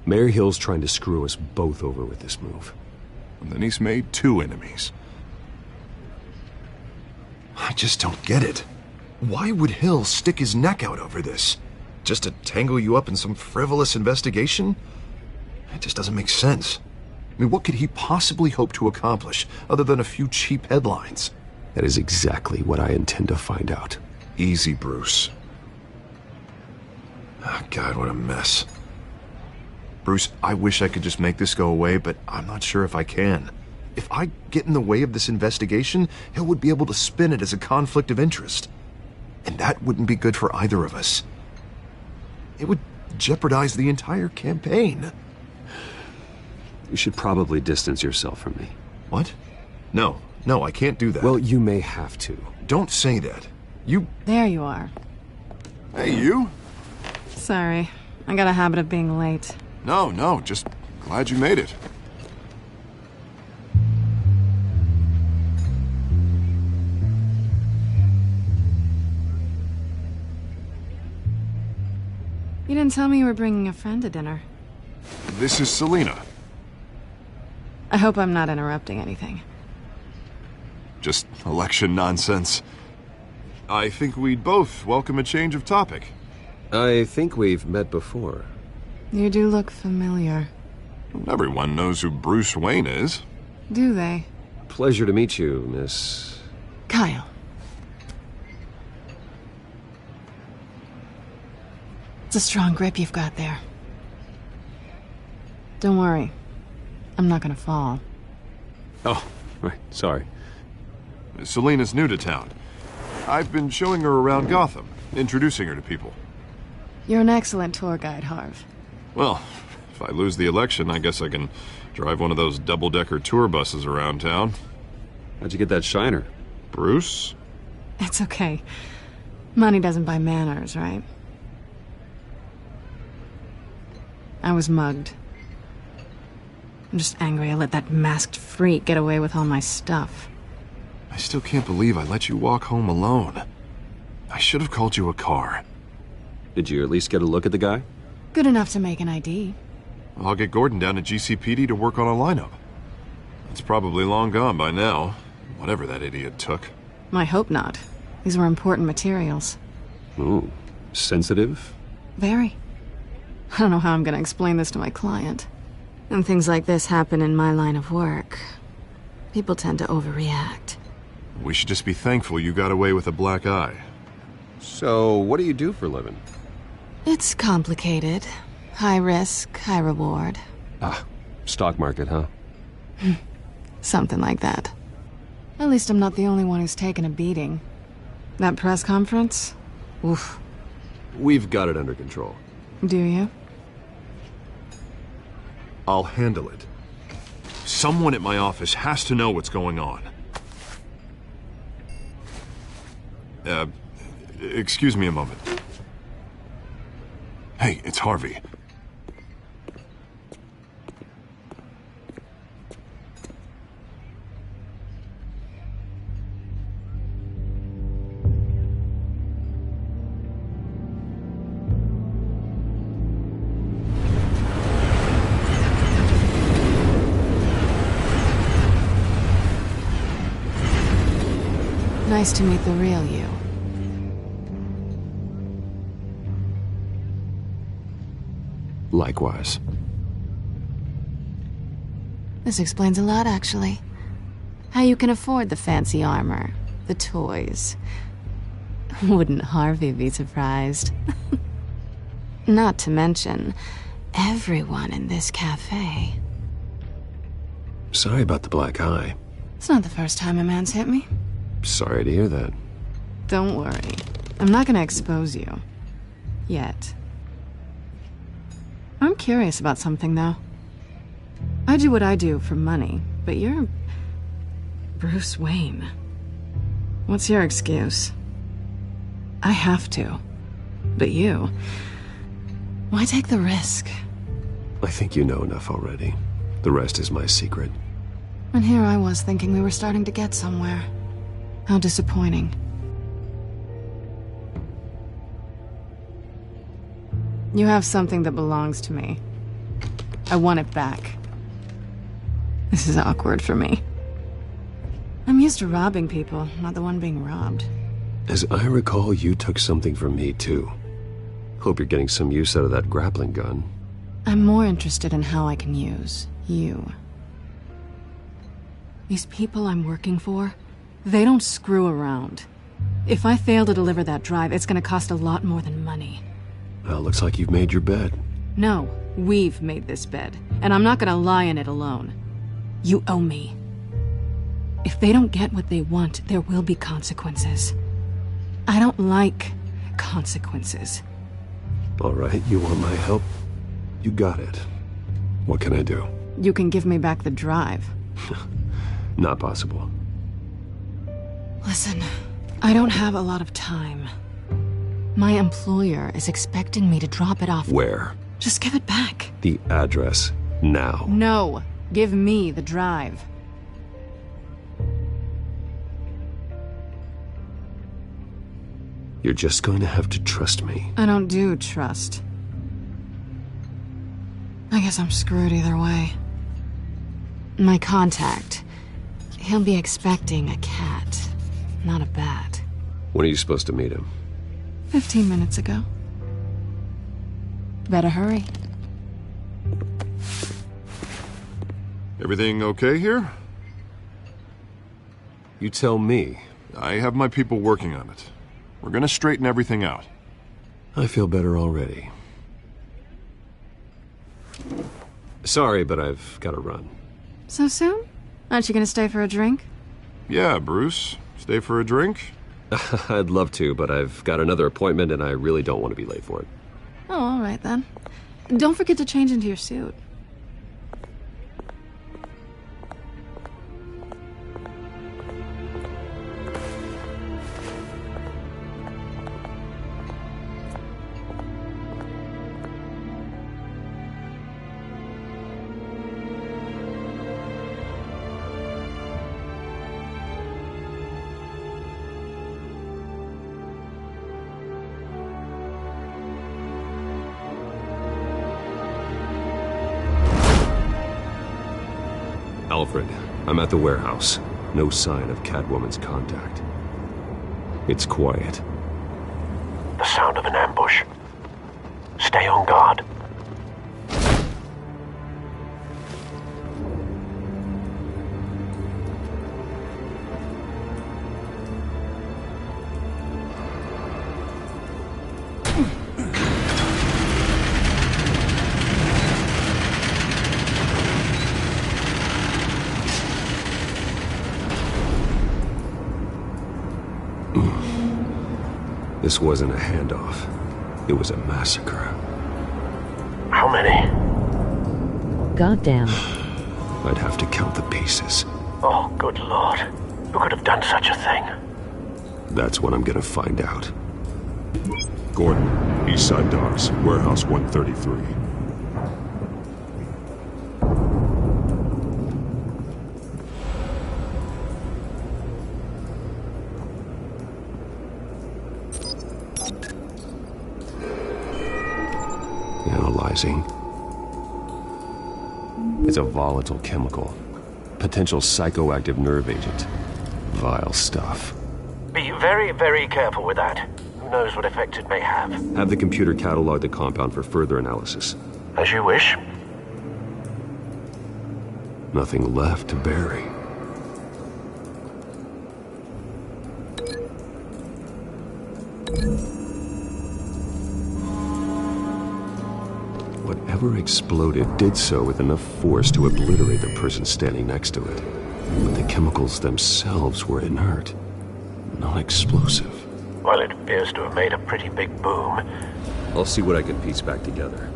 Mayor Hill's trying to screw us both over with this move. And then he's made 2 enemies. I just don't get it. Why would Hill stick his neck out over this? Just to tangle you up in some frivolous investigation? It just doesn't make sense. I mean, what could he possibly hope to accomplish other than a few cheap headlines? That is exactly what I intend to find out. Easy, Bruce. Oh, God, what a mess. Bruce, I wish I could just make this go away, but I'm not sure if I can. If I get in the way of this investigation, Hill would be able to spin it as a conflict of interest. And that wouldn't be good for either of us. It would jeopardize the entire campaign. You should probably distance yourself from me. What? No, I can't do that. Well, you may have to. Don't say that. You... There you are. Hey, you? Sorry. I got a habit of being late. No, just glad you made it. You didn't tell me you were bringing a friend to dinner. This is Selina. I hope I'm not interrupting anything. Just election nonsense. I think we'd both welcome a change of topic. I think we've met before. You do look familiar. Everyone knows who Bruce Wayne is. Do they? Pleasure to meet you, Miss... Kyle. It's a strong grip you've got there. Don't worry. I'm not gonna fall. Oh, right, sorry. Selina's new to town. I've been showing her around Gotham, introducing her to people. You're an excellent tour guide, Harv. Well, if I lose the election, I guess I can drive one of those double-decker tour buses around town. How'd you get that shiner? Bruce? It's okay. Money doesn't buy manners, right? I was mugged. I'm just angry I let that masked freak get away with all my stuff. I still can't believe I let you walk home alone. I should have called you a car. Did you at least get a look at the guy? Good enough to make an ID. I'll get Gordon down to GCPD to work on a lineup. It's probably long gone by now, whatever that idiot took. I hope not. These were important materials. Ooh, sensitive? Very. I don't know how I'm gonna explain this to my client. And things like this happen in my line of work. People tend to overreact. We should just be thankful you got away with a black eye. So, what do you do for a living? It's complicated. High risk, high reward. Ah, stock market, huh? Something like that. At least I'm not the only one who's taken a beating. That press conference? Oof. We've got it under control. Do you? I'll handle it. Someone at my office has to know what's going on. Excuse me a moment. Hey, it's Harvey. Nice to meet the real you. Likewise. This explains a lot, actually. How you can afford the fancy armor, the toys. Wouldn't Harvey be surprised? Not to mention, everyone in this cafe. Sorry about the black eye. It's not the first time a man's hit me. Sorry to hear that. Don't worry. I'm not gonna expose you. Yet. I'm curious about something, though. I do what I do for money, but you're... Bruce Wayne. What's your excuse? I have to. But you... Why take the risk? I think you know enough already. The rest is my secret. And here I was thinking we were starting to get somewhere. How disappointing. You have something that belongs to me. I want it back. This is awkward for me. I'm used to robbing people, not the one being robbed. As I recall, you took something from me, too. Hope you're getting some use out of that grappling gun. I'm more interested in how I can use you. These people I'm working for, they don't screw around. If I fail to deliver that drive, it's gonna cost a lot more than money. Well, looks like you've made your bed. No, we've made this bed, and I'm not gonna lie in it alone. You owe me. If they don't get what they want, there will be consequences. I don't like consequences. All right, you want my help? You got it. What can I do? You can give me back the drive. Not possible. Listen, I don't have a lot of time. My employer is expecting me to drop it off. Where? Just give it back. The address, now. No, give me the drive. You're just going to have to trust me. I don't do trust. I guess I'm screwed either way. My contact, he'll be expecting a cat, not a bat. When are you supposed to meet him? 15 minutes ago. Better hurry. Everything okay here? You tell me. I have my people working on it. We're gonna straighten everything out. I feel better already. Sorry, but I've got to run. So soon? Aren't you gonna stay for a drink? Yeah, Bruce. Stay for a drink? I'd love to, but I've got another appointment and I really don't want to be late for it. Oh, all right then. Don't forget to change into your suit. Alfred, I'm at the warehouse. No sign of Catwoman's contact. It's quiet. The sound of an ambush. Stay on guard. This wasn't a handoff. It was a massacre. How many? Goddamn. I'd have to count the pieces. Oh, good lord. Who could have done such a thing? That's what I'm gonna find out. Gordon, Eastside Docks, Warehouse 133. Analyzing. It's a volatile chemical. Potential psychoactive nerve agent. Vile stuff. Be very, very careful with that. Who knows what effect it may have. Have the computer catalog the compound for further analysis. As you wish. Nothing left to bury. Whatever exploded did so with enough force to obliterate the person standing next to it. But the chemicals themselves were inert, non-explosive. Well, it appears to have made a pretty big boom. I'll see what I can piece back together.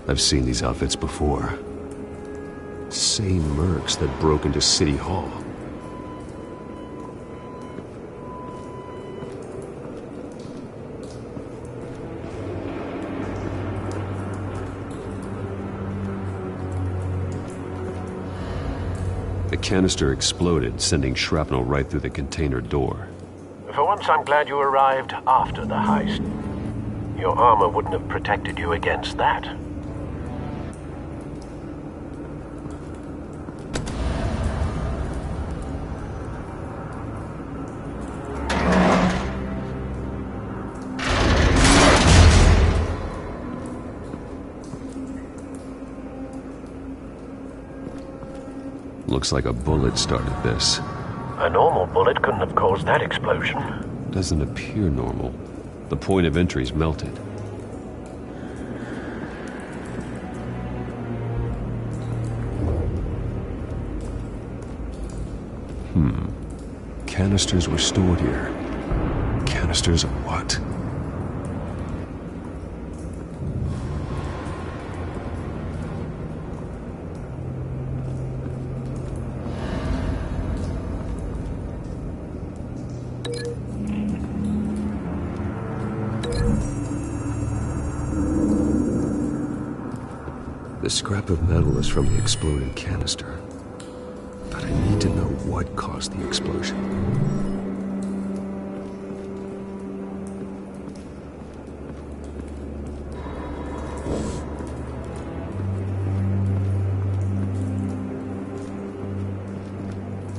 I've seen these outfits before. Same mercs that broke into City Hall. The canister exploded, sending shrapnel right through the container door. For once, I'm glad you arrived after the heist. Your armor wouldn't have protected you against that. Looks like a bullet started this. A normal bullet couldn't have caused that explosion. Doesn't appear normal. The point of entry's melted. Canisters were stored here. Canisters of what? The scrap of metal is from the exploded canister. But I need to know what caused the explosion.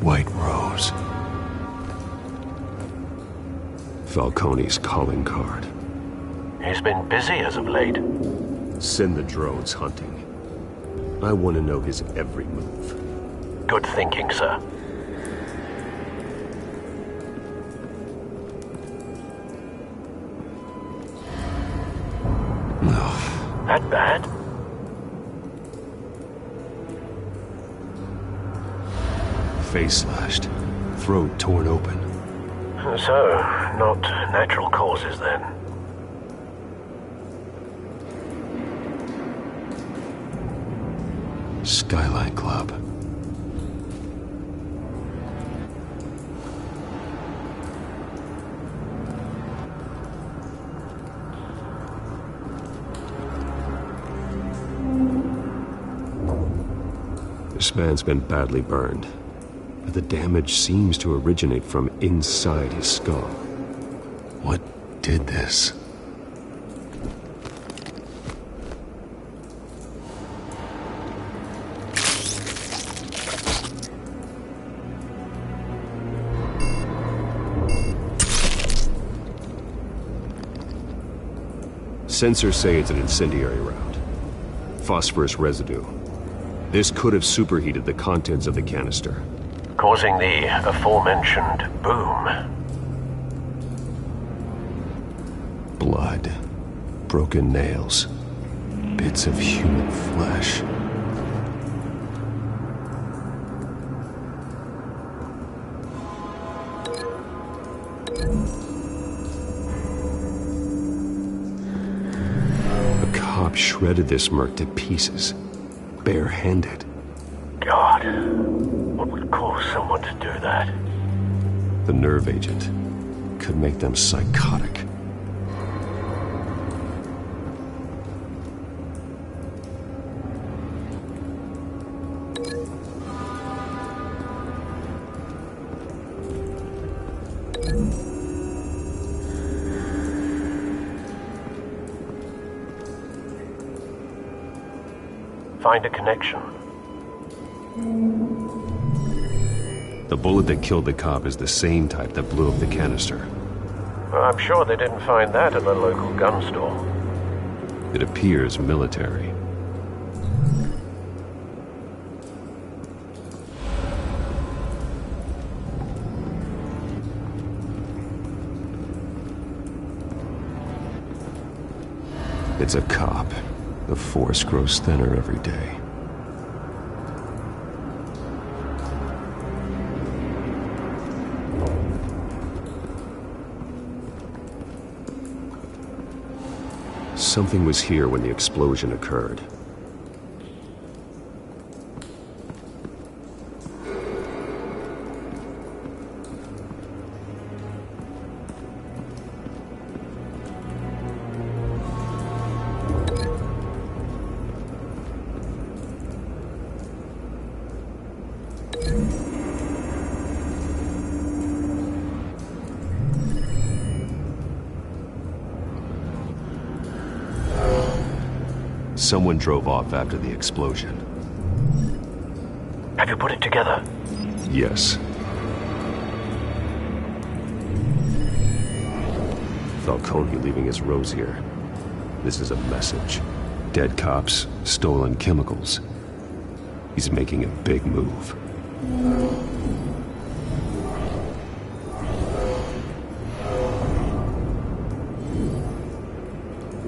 White Rose. Falcone's calling card. He's been busy as of late. Send the drones hunting. I want to know his every move. Good thinking, sir. That bad? Face slashed. Throat torn open. So, not natural causes then. Skyline Club. This man's been badly burned, but the damage seems to originate from inside his skull. What did this? Sensors say it's an incendiary round. Phosphorus residue. This could have superheated the contents of the canister, causing the aforementioned boom. Blood. Broken nails. bits of human flesh. A cop shredded this merc to pieces, barehanded. God, what would cause someone to do that? The nerve agent could make them psychotic. Find a connection. The bullet that killed the cop is the same type that blew up the canister. I'm sure they didn't find that at the local gun store. It appears military. It's a cop. The force grows thinner every day. Something was here when the explosion occurred. Someone drove off after the explosion. Have you put it together? Yes. Falcone leaving his rose here. This is a message. Dead cops, stolen chemicals. He's making a big move.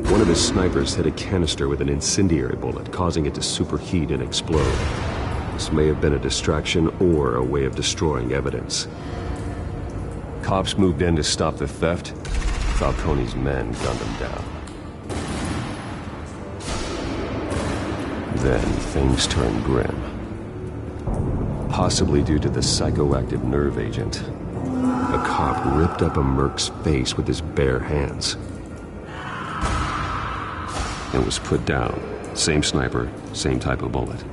One of his snipers hit a canister with an incendiary bullet, causing it to superheat and explode. This may have been a distraction or a way of destroying evidence. Cops moved in to stop the theft. Falcone's men gunned him down. Then things turned grim. Possibly due to the psychoactive nerve agent. A cop ripped up a merc's face with his bare hands. And was put down. Same sniper, same type of bullet.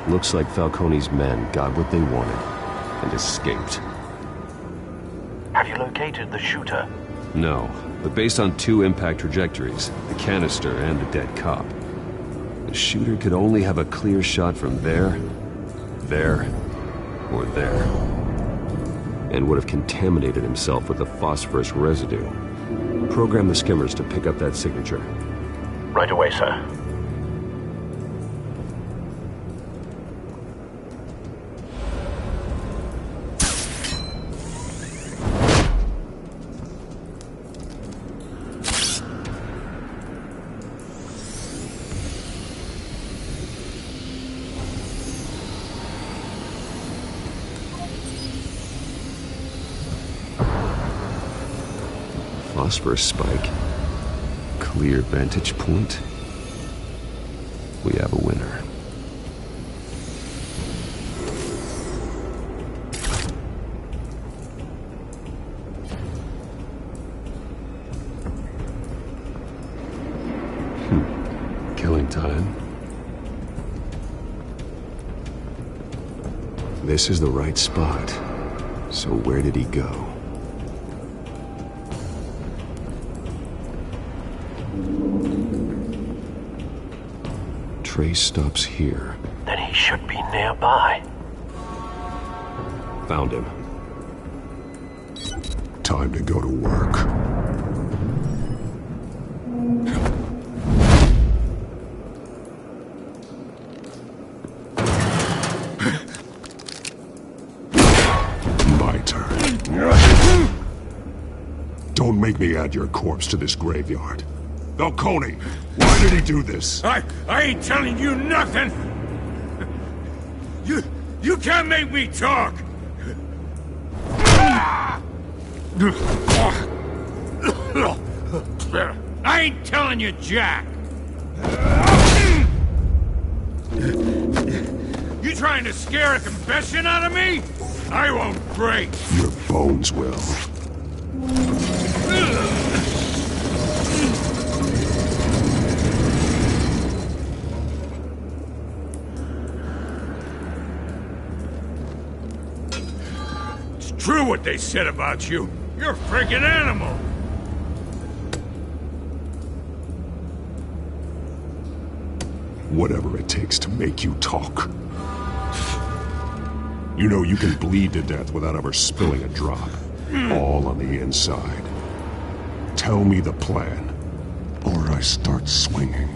Looks like Falcone's men got what they wanted and escaped. Have you located the shooter? No, but based on two impact trajectories, the canister and the dead cop, the shooter could only have a clear shot from there, or there, and would have contaminated himself with the phosphorus residue. Program the skimmers to pick up that signature. Right away, sir. Phosphorus spike. Clear vantage point. We have a winner. Killing time. This is the right spot. So where did he go? Trace stops here. Then he should be nearby. Found him. Time to go to work. My turn. Don't make me add your corpse to this graveyard. Falcone, why did he do this? I ain't telling you nothing! You can't make me talk! I ain't telling you jack! You trying to scare a confession out of me? I won't break! Your bones will. It's true what they said about you. You're a freaking animal! Whatever it takes to make you talk. You know you can bleed to death without ever spilling a drop. All on the inside. Tell me the plan, or I start swinging.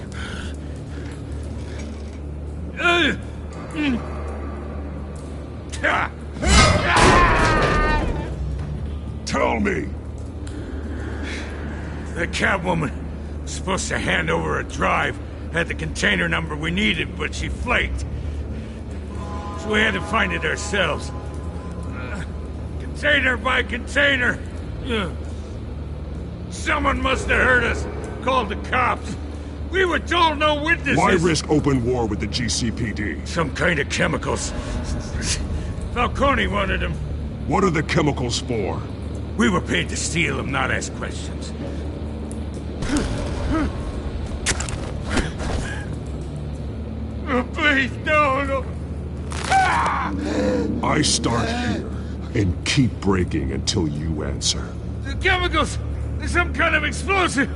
Tell me! The Catwoman was supposed to hand over a drive, had the container number we needed, but she flaked. So we had to find it ourselves. Container by container. Someone must have heard us, called the cops. We were told no witnesses. Why risk open war with the GCPD? Some kind of chemicals. Falcone wanted them. What are the chemicals for? We were paid to steal them, not ask questions. Please, no. I start here and keep breaking until you answer. The chemicals! Some kind of explosive!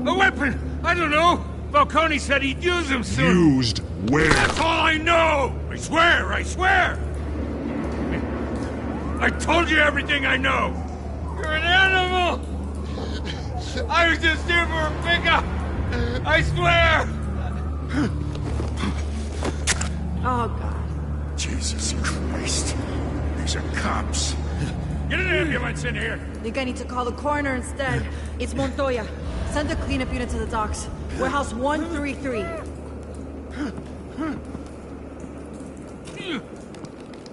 A weapon! I don't know! Falcone said he'd use them soon! Used where? That's all I know! I swear! I told you everything I know! You're an animal! I was just here for a pickup! I swear! Oh, God. Jesus Christ. These are cops. Get an ambulance in here! Think I need to call the coroner instead. It's Montoya. Send a cleanup unit to the docks. Warehouse 133.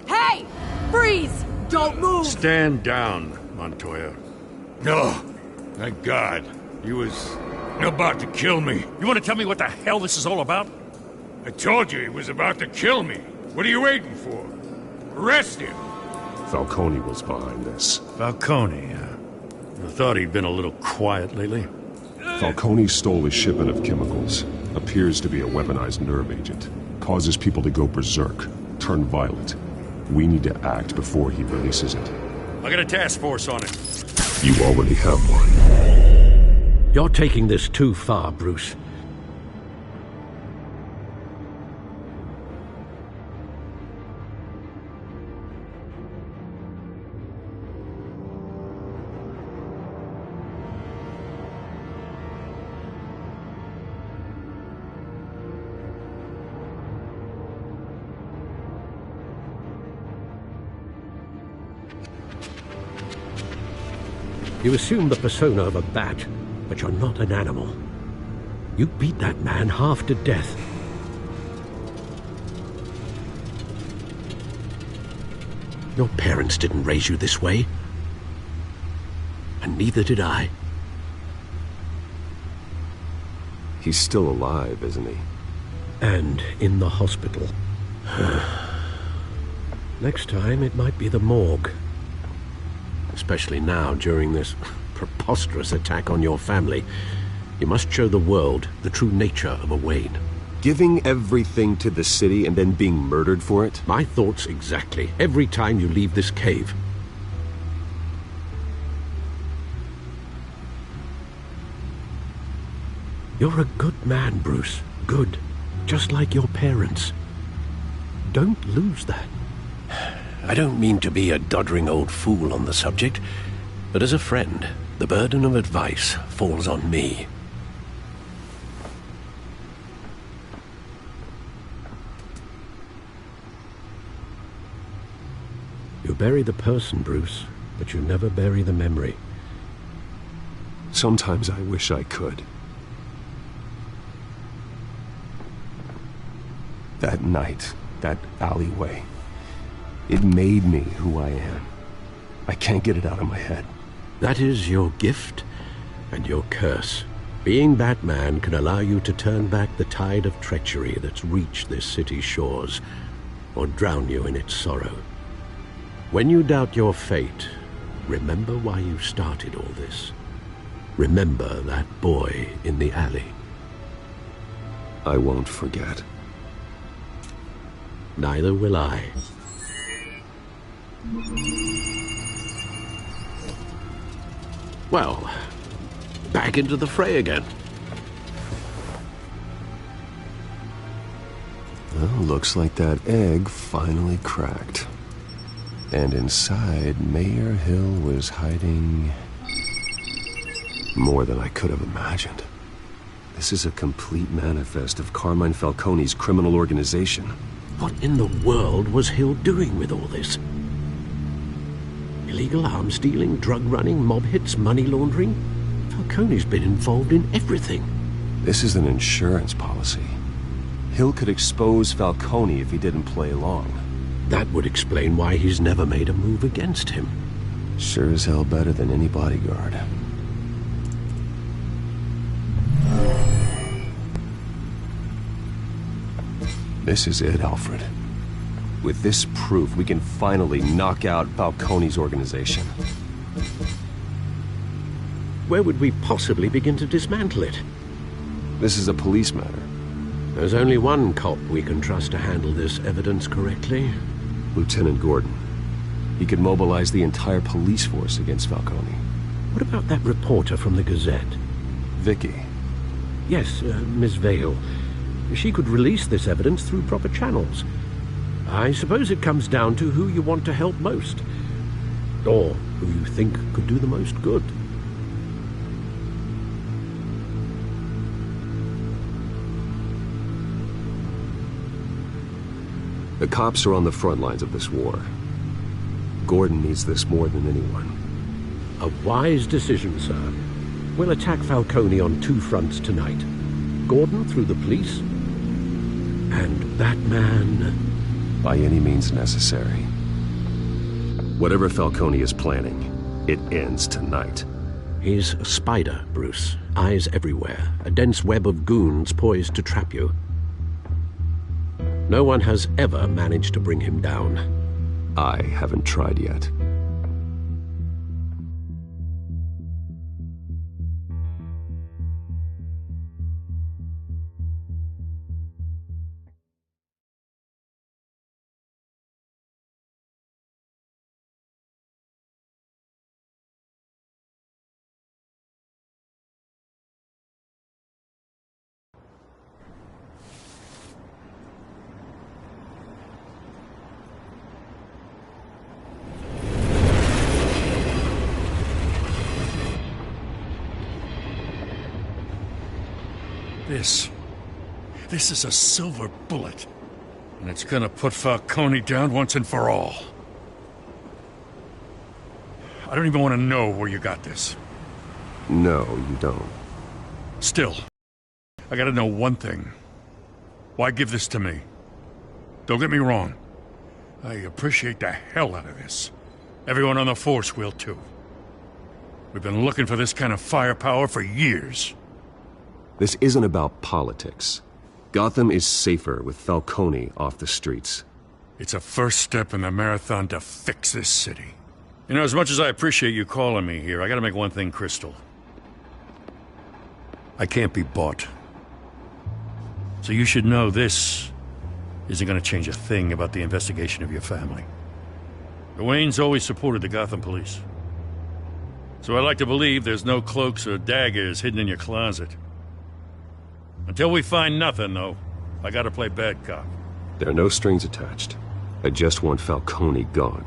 Hey! Freeze! Don't move! Stand down, Montoya. No. Thank God. He was about to kill me. You want to tell me what the hell this is all about? I told you he was about to kill me. What are you waiting for? Arrest him! Falcone was behind this. Falcone, I thought he'd been a little quiet lately. Falcone stole a shipment of chemicals. Appears to be a weaponized nerve agent. Causes people to go berserk, turn violent. We need to act before he releases it. I got a task force on it. You already have one. You're taking this too far, Bruce. You assume the persona of a bat, but you're not an animal. You beat that man half to death. Your parents didn't raise you this way. And neither did I. He's still alive, isn't he? And in the hospital. Next time, it might be the morgue. Especially now, during this preposterous attack on your family. You must show the world the true nature of a Wayne. Giving everything to the city and then being murdered for it? My thoughts exactly. Every time you leave this cave. You're a good man, Bruce. Good. Just like your parents. Don't lose that. I don't mean to be a doddering old fool on the subject, but as a friend, the burden of advice falls on me. You bury the person, Bruce, but you never bury the memory. Sometimes I wish I could. That night, that alleyway, it made me who I am. I can't get it out of my head. That is your gift and your curse. Being Batman can allow you to turn back the tide of treachery that's reached this city's shores, or drown you in its sorrow. When you doubt your fate, remember why you started all this. Remember that boy in the alley. I won't forget. Neither will I. Well, back into the fray again. Well, looks like that egg finally cracked. And inside, Mayor Hill was hiding more than I could have imagined. This is a complete manifest of Carmine Falcone's criminal organization. What in the world was Hill doing with all this? Illegal arms dealing, drug running, mob hits, money laundering? Falcone's been involved in everything. This is an insurance policy. Hill could expose Falcone if he didn't play along. That would explain why he's never made a move against him. Sure as hell better than any bodyguard. This is it, Alfred. With this proof, we can finally knock out Falcone's organization. Where would we possibly begin to dismantle it? This is a police matter. There's only one cop we can trust to handle this evidence correctly. Lieutenant Gordon. He could mobilize the entire police force against Falcone. What about that reporter from the Gazette? Vicky. Yes, Miss Vale. She could release this evidence through proper channels. I suppose it comes down to who you want to help most. Or who you think could do the most good. The cops are on the front lines of this war. Gordon needs this more than anyone. A wise decision, sir. We'll attack Falcone on two fronts tonight. Gordon through the police, and Batman by any means necessary. Whatever Falcone is planning, it ends tonight. He's a spider, Bruce. Eyes everywhere. A dense web of goons poised to trap you. No one has ever managed to bring him down. I haven't tried yet. This is a silver bullet. And it's gonna put Falcone down once and for all. I don't even want to know where you got this. No, you don't. Still, I gotta know one thing. Why give this to me? Don't get me wrong. I appreciate the hell out of this. Everyone on the force will too. We've been looking for this kind of firepower for years. This isn't about politics. Gotham is safer with Falcone off the streets. It's a first step in the marathon to fix this city. You know, as much as I appreciate you calling me here, I gotta make one thing crystal. I can't be bought. So you should know this isn't gonna change a thing about the investigation of your family. The Waynes always supported the Gotham police. So I like to believe there's no cloaks or daggers hidden in your closet. Until we find nothing, though, I gotta play bad cop. There are no strings attached. I just want Falcone gone.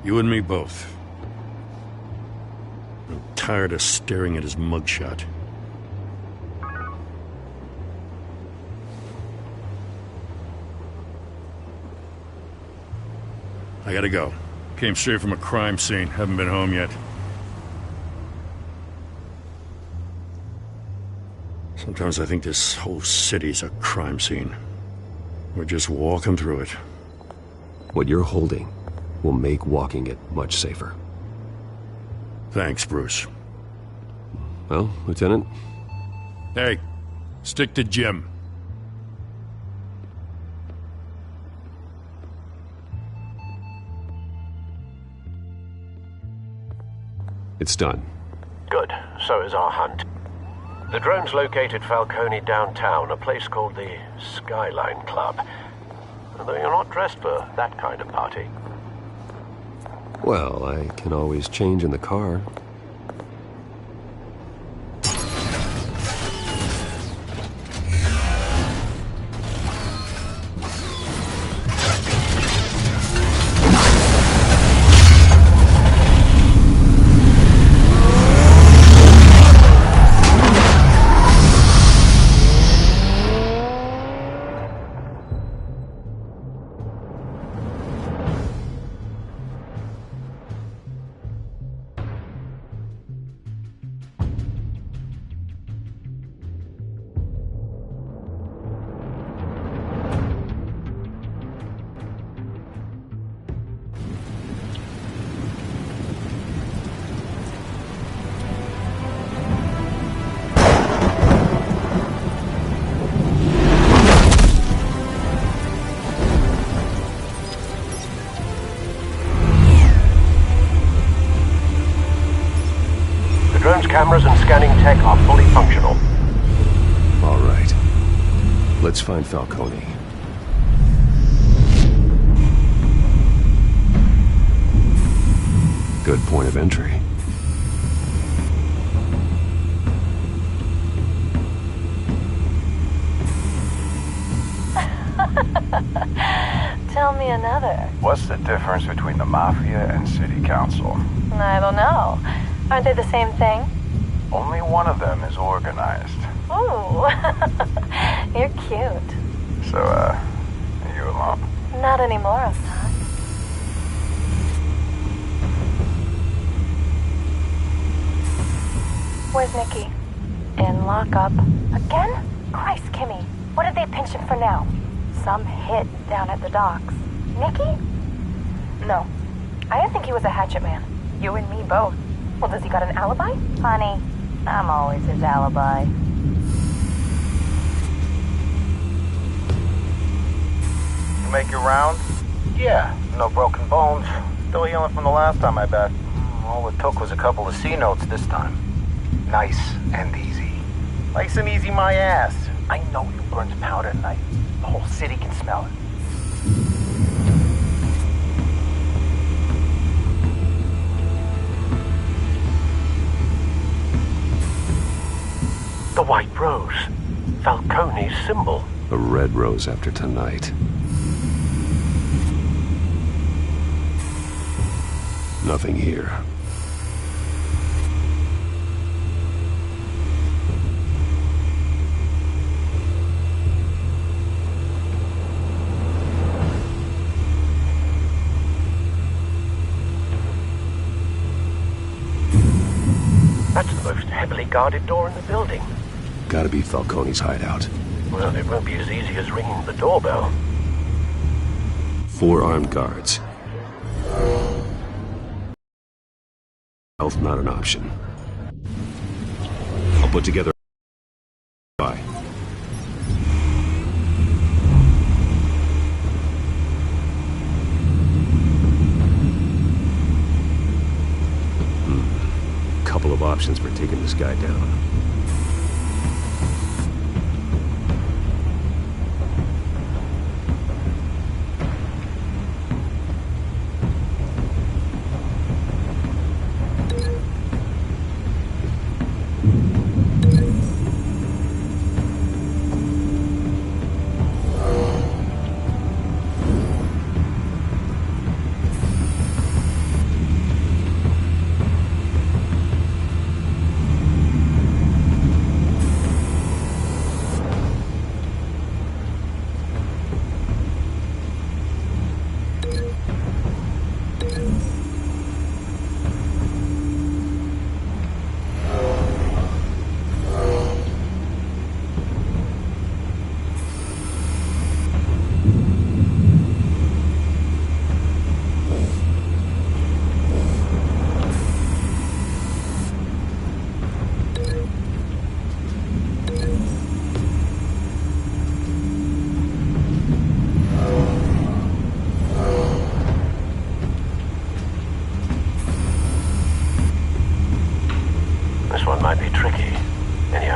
You and me both. I'm tired of staring at his mugshot. I gotta go. Came straight from a crime scene. Haven't been home yet. Sometimes I think this whole city's a crime scene. We're just walking through it. What you're holding will make walking it much safer. Thanks, Bruce. Well, Lieutenant? Hey, stick to Jim. It's done. Good. So is our hunt. The drones located Falcone downtown, a place called the Skyline Club. Although you're not dressed for that kind of party. Well, I can always change in the car. Cameras and scanning tech are fully functional. All right. Let's find Falcone. Good point of entry. Tell me another. What's the difference between the Mafia and City Council? I don't know. Aren't they the same thing? Only one of them is organized. Ooh, you're cute. So, are you alone? Not anymore, Assad. Where's Nikki? In lockup. Again? Christ, Kimmy. What did they pinch him for now? Some hit down at the docks. Nikki? No. I didn't think he was a hatchet man. You and me both. Well, does he got an alibi? Honey, I'm always his alibi. You make your rounds? Yeah, no broken bones. Still healing from the last time, I bet. All it took was a couple of C notes this time. Nice and easy. Nice and easy my ass. I know you burned powder at night. The whole city can smell it. The white rose. Falcone's symbol. A red rose after tonight. Nothing here. That's the most heavily guarded door in the building. Gotta be Falcone's hideout. Well, it won't be as easy as ringing the doorbell. 4 armed guards. Health not an option. I'll put together. Bye. Couple of options for taking this guy down.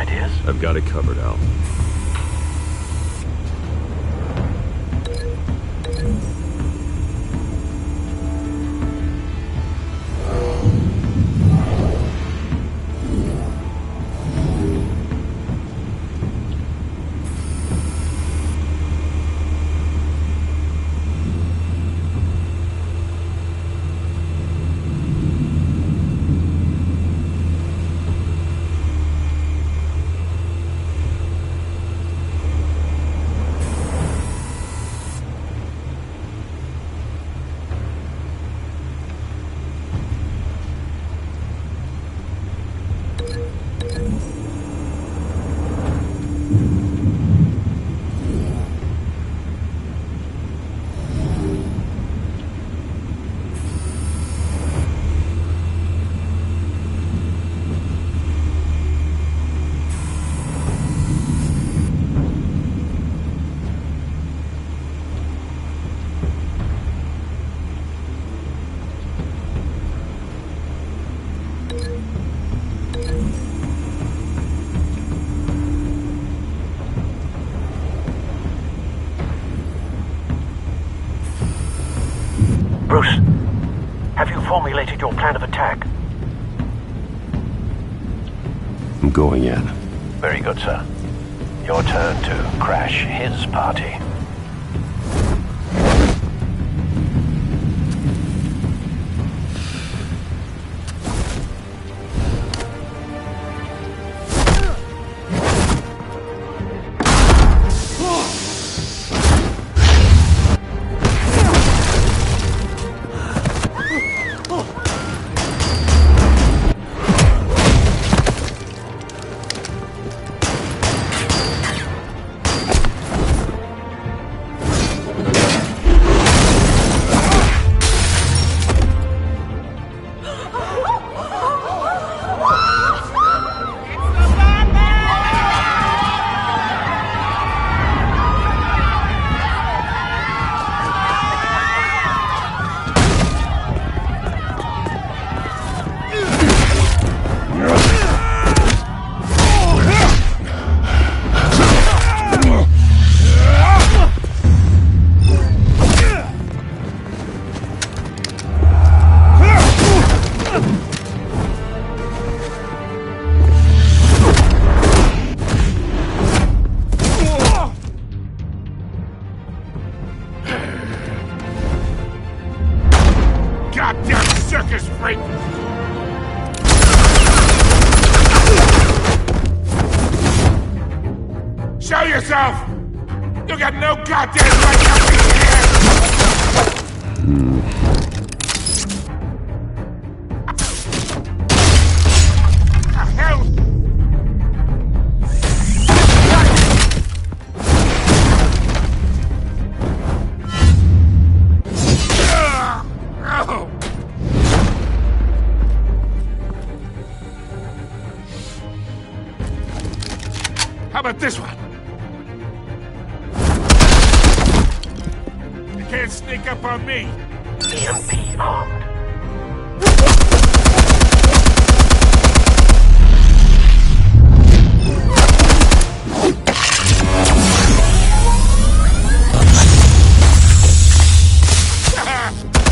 ideas? I've got it covered, Al. Bruce, have you formulated your plan of attack? I'm going in. Very good, sir. Your turn to crash his party. Show yourself! You got no goddamn right to be here! The hell? How about this one? You can't sneak up on me. EMP armed.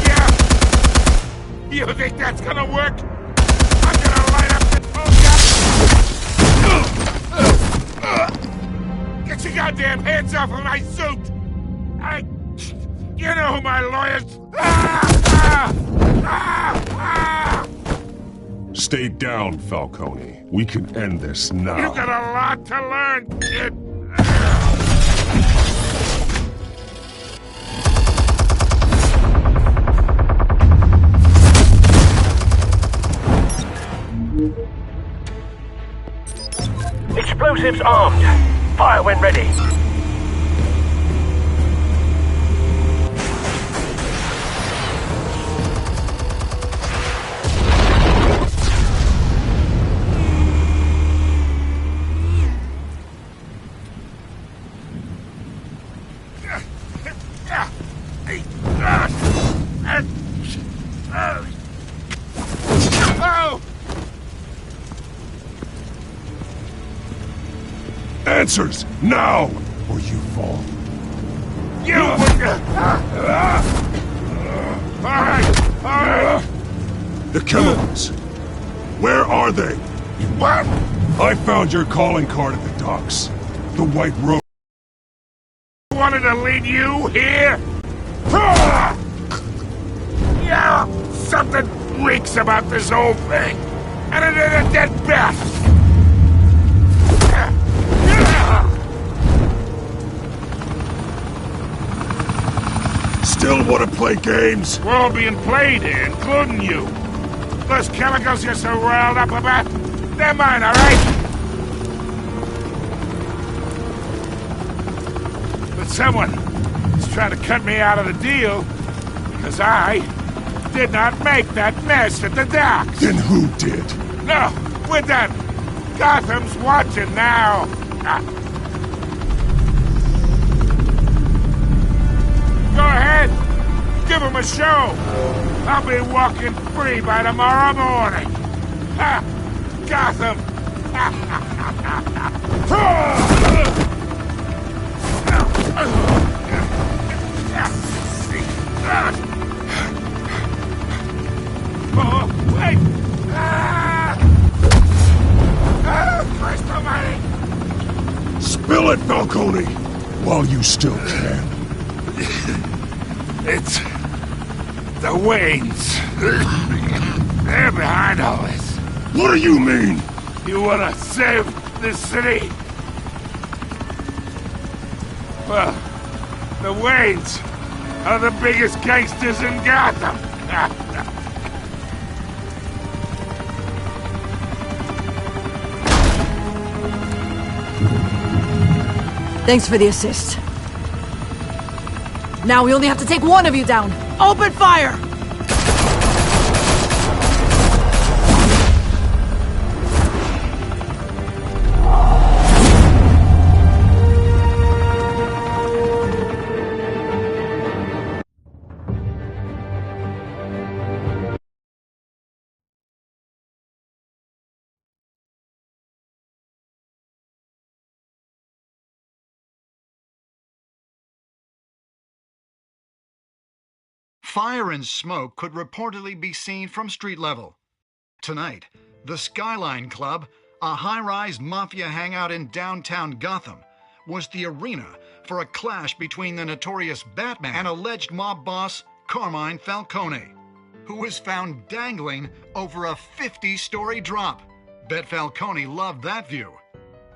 Yeah. You think that's gonna work? I'm gonna light up the Get your goddamn hands off of my suit! You know who my lawyers... Stay down, Falcone. We can end this now. You got a lot to learn, kid. Explosives armed. Fire when ready. Answers, now, or you fall. You Alright! The chemicals. Where are they? What? I found your calling card at the docks. The White Rose. Wanted to lead you here? Yeah, something reeks about this whole thing. And it is a dead bat. Still want to play games? We're all being played here, including you. Those chemicals you're so riled up about, they're mine, all right? But someone is trying to cut me out of the deal because I did not make that mess at the docks. Then who did? No, we're done. Gotham's watching now. Go ahead. Give him a show. I'll be walking free by tomorrow morning. Ha! Gotham. Oh, wait! Christ almighty! Spill it, Falcone, while you still can. It's the Waynes. They're behind all this. What do you mean? You want to save this city? Well, the Waynes are the biggest gangsters in Gotham. Thanks for the assist. Now we only have to take one of you down. Open fire! Fire and smoke could reportedly be seen from street level. Tonight, the Skyline Club, a high-rise mafia hangout in downtown Gotham, was the arena for a clash between the notorious Batman and alleged mob boss Carmine Falcone, who was found dangling over a 50-story drop. Bet Falcone loved that view.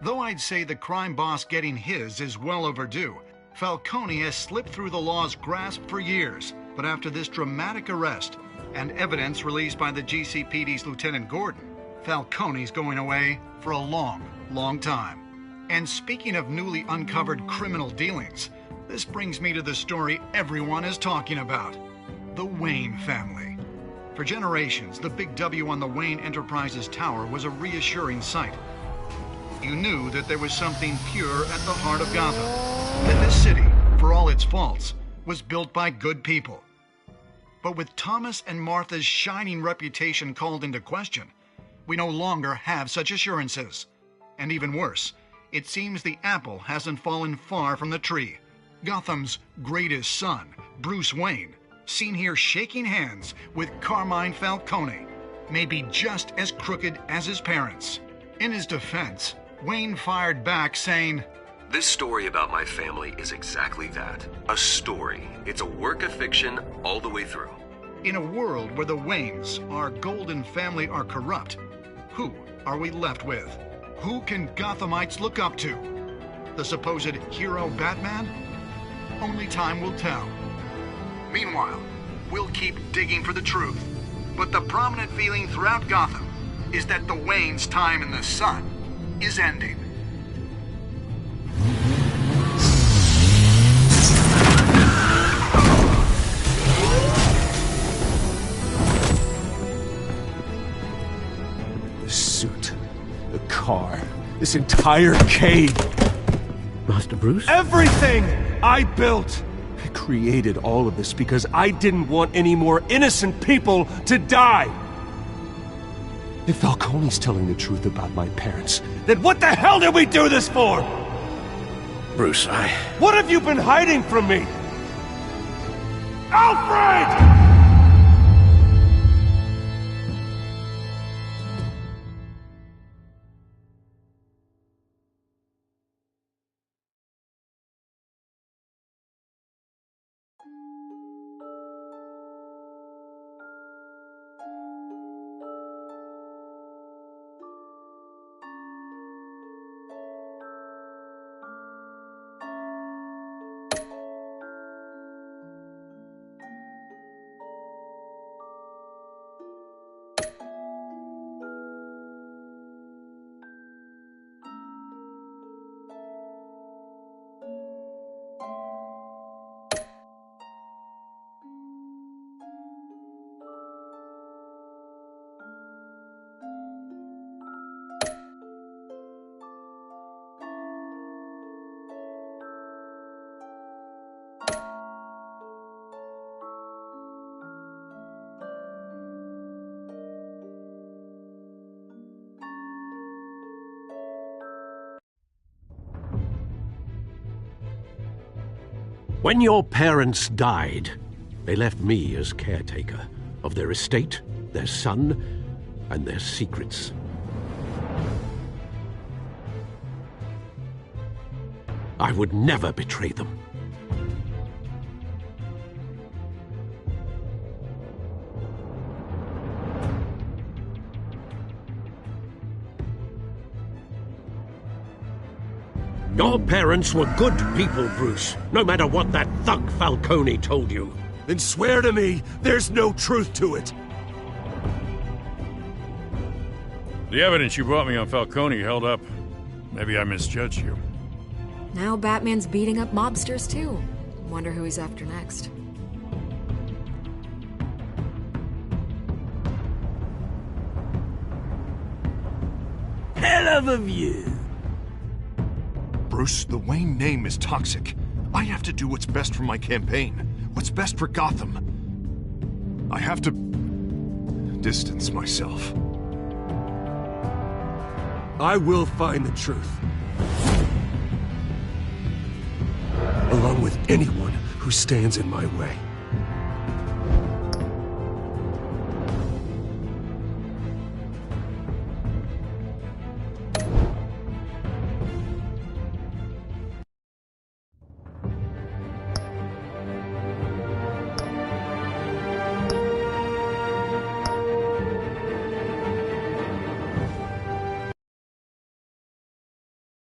Though I'd say the crime boss getting his is well overdue, Falcone has slipped through the law's grasp for years. But after this dramatic arrest and evidence released by the GCPD's Lieutenant Gordon, Falcone's going away for a long, long time. And speaking of newly uncovered criminal dealings, this brings me to the story everyone is talking about: the Wayne family. For generations, the big W on the Wayne Enterprises tower was a reassuring sight. You knew that there was something pure at the heart of Gotham, that this city, for all its faults, was built by good people. But with Thomas and Martha's shining reputation called into question, we no longer have such assurances. And even worse, it seems the apple hasn't fallen far from the tree. Gotham's greatest son, Bruce Wayne, seen here shaking hands with Carmine Falcone, may be just as crooked as his parents. In his defense, Wayne fired back saying, "This story about my family is exactly that. A story. It's a work of fiction all the way through." In a world where the Waynes, our golden family, are corrupt, who are we left with? Who can Gothamites look up to? The supposed hero Batman? Only time will tell. Meanwhile, we'll keep digging for the truth. But the prominent feeling throughout Gotham is that the Waynes' time in the sun is ending. The suit, the car, this entire cave. Master Bruce? Everything I built! I created all of this because I didn't want any more innocent people to die. If Falcone's telling the truth about my parents, then what the hell did we do this for? Bruce, What have you been hiding from me? Alfred! When your parents died, they left me as caretaker of their estate, their son, and their secrets. I would never betray them. Your parents were good people, Bruce, no matter what that thug Falcone told you. Then swear to me there's no truth to it. The evidence you brought me on Falcone held up. Maybe I misjudged you. Now Batman's beating up mobsters, too. Wonder who he's after next. Hell of a view. Bruce, the Wayne name is toxic. I have to do what's best for my campaign. What's best for Gotham. I have to distance myself. I will find the truth. Along with anyone who stands in my way.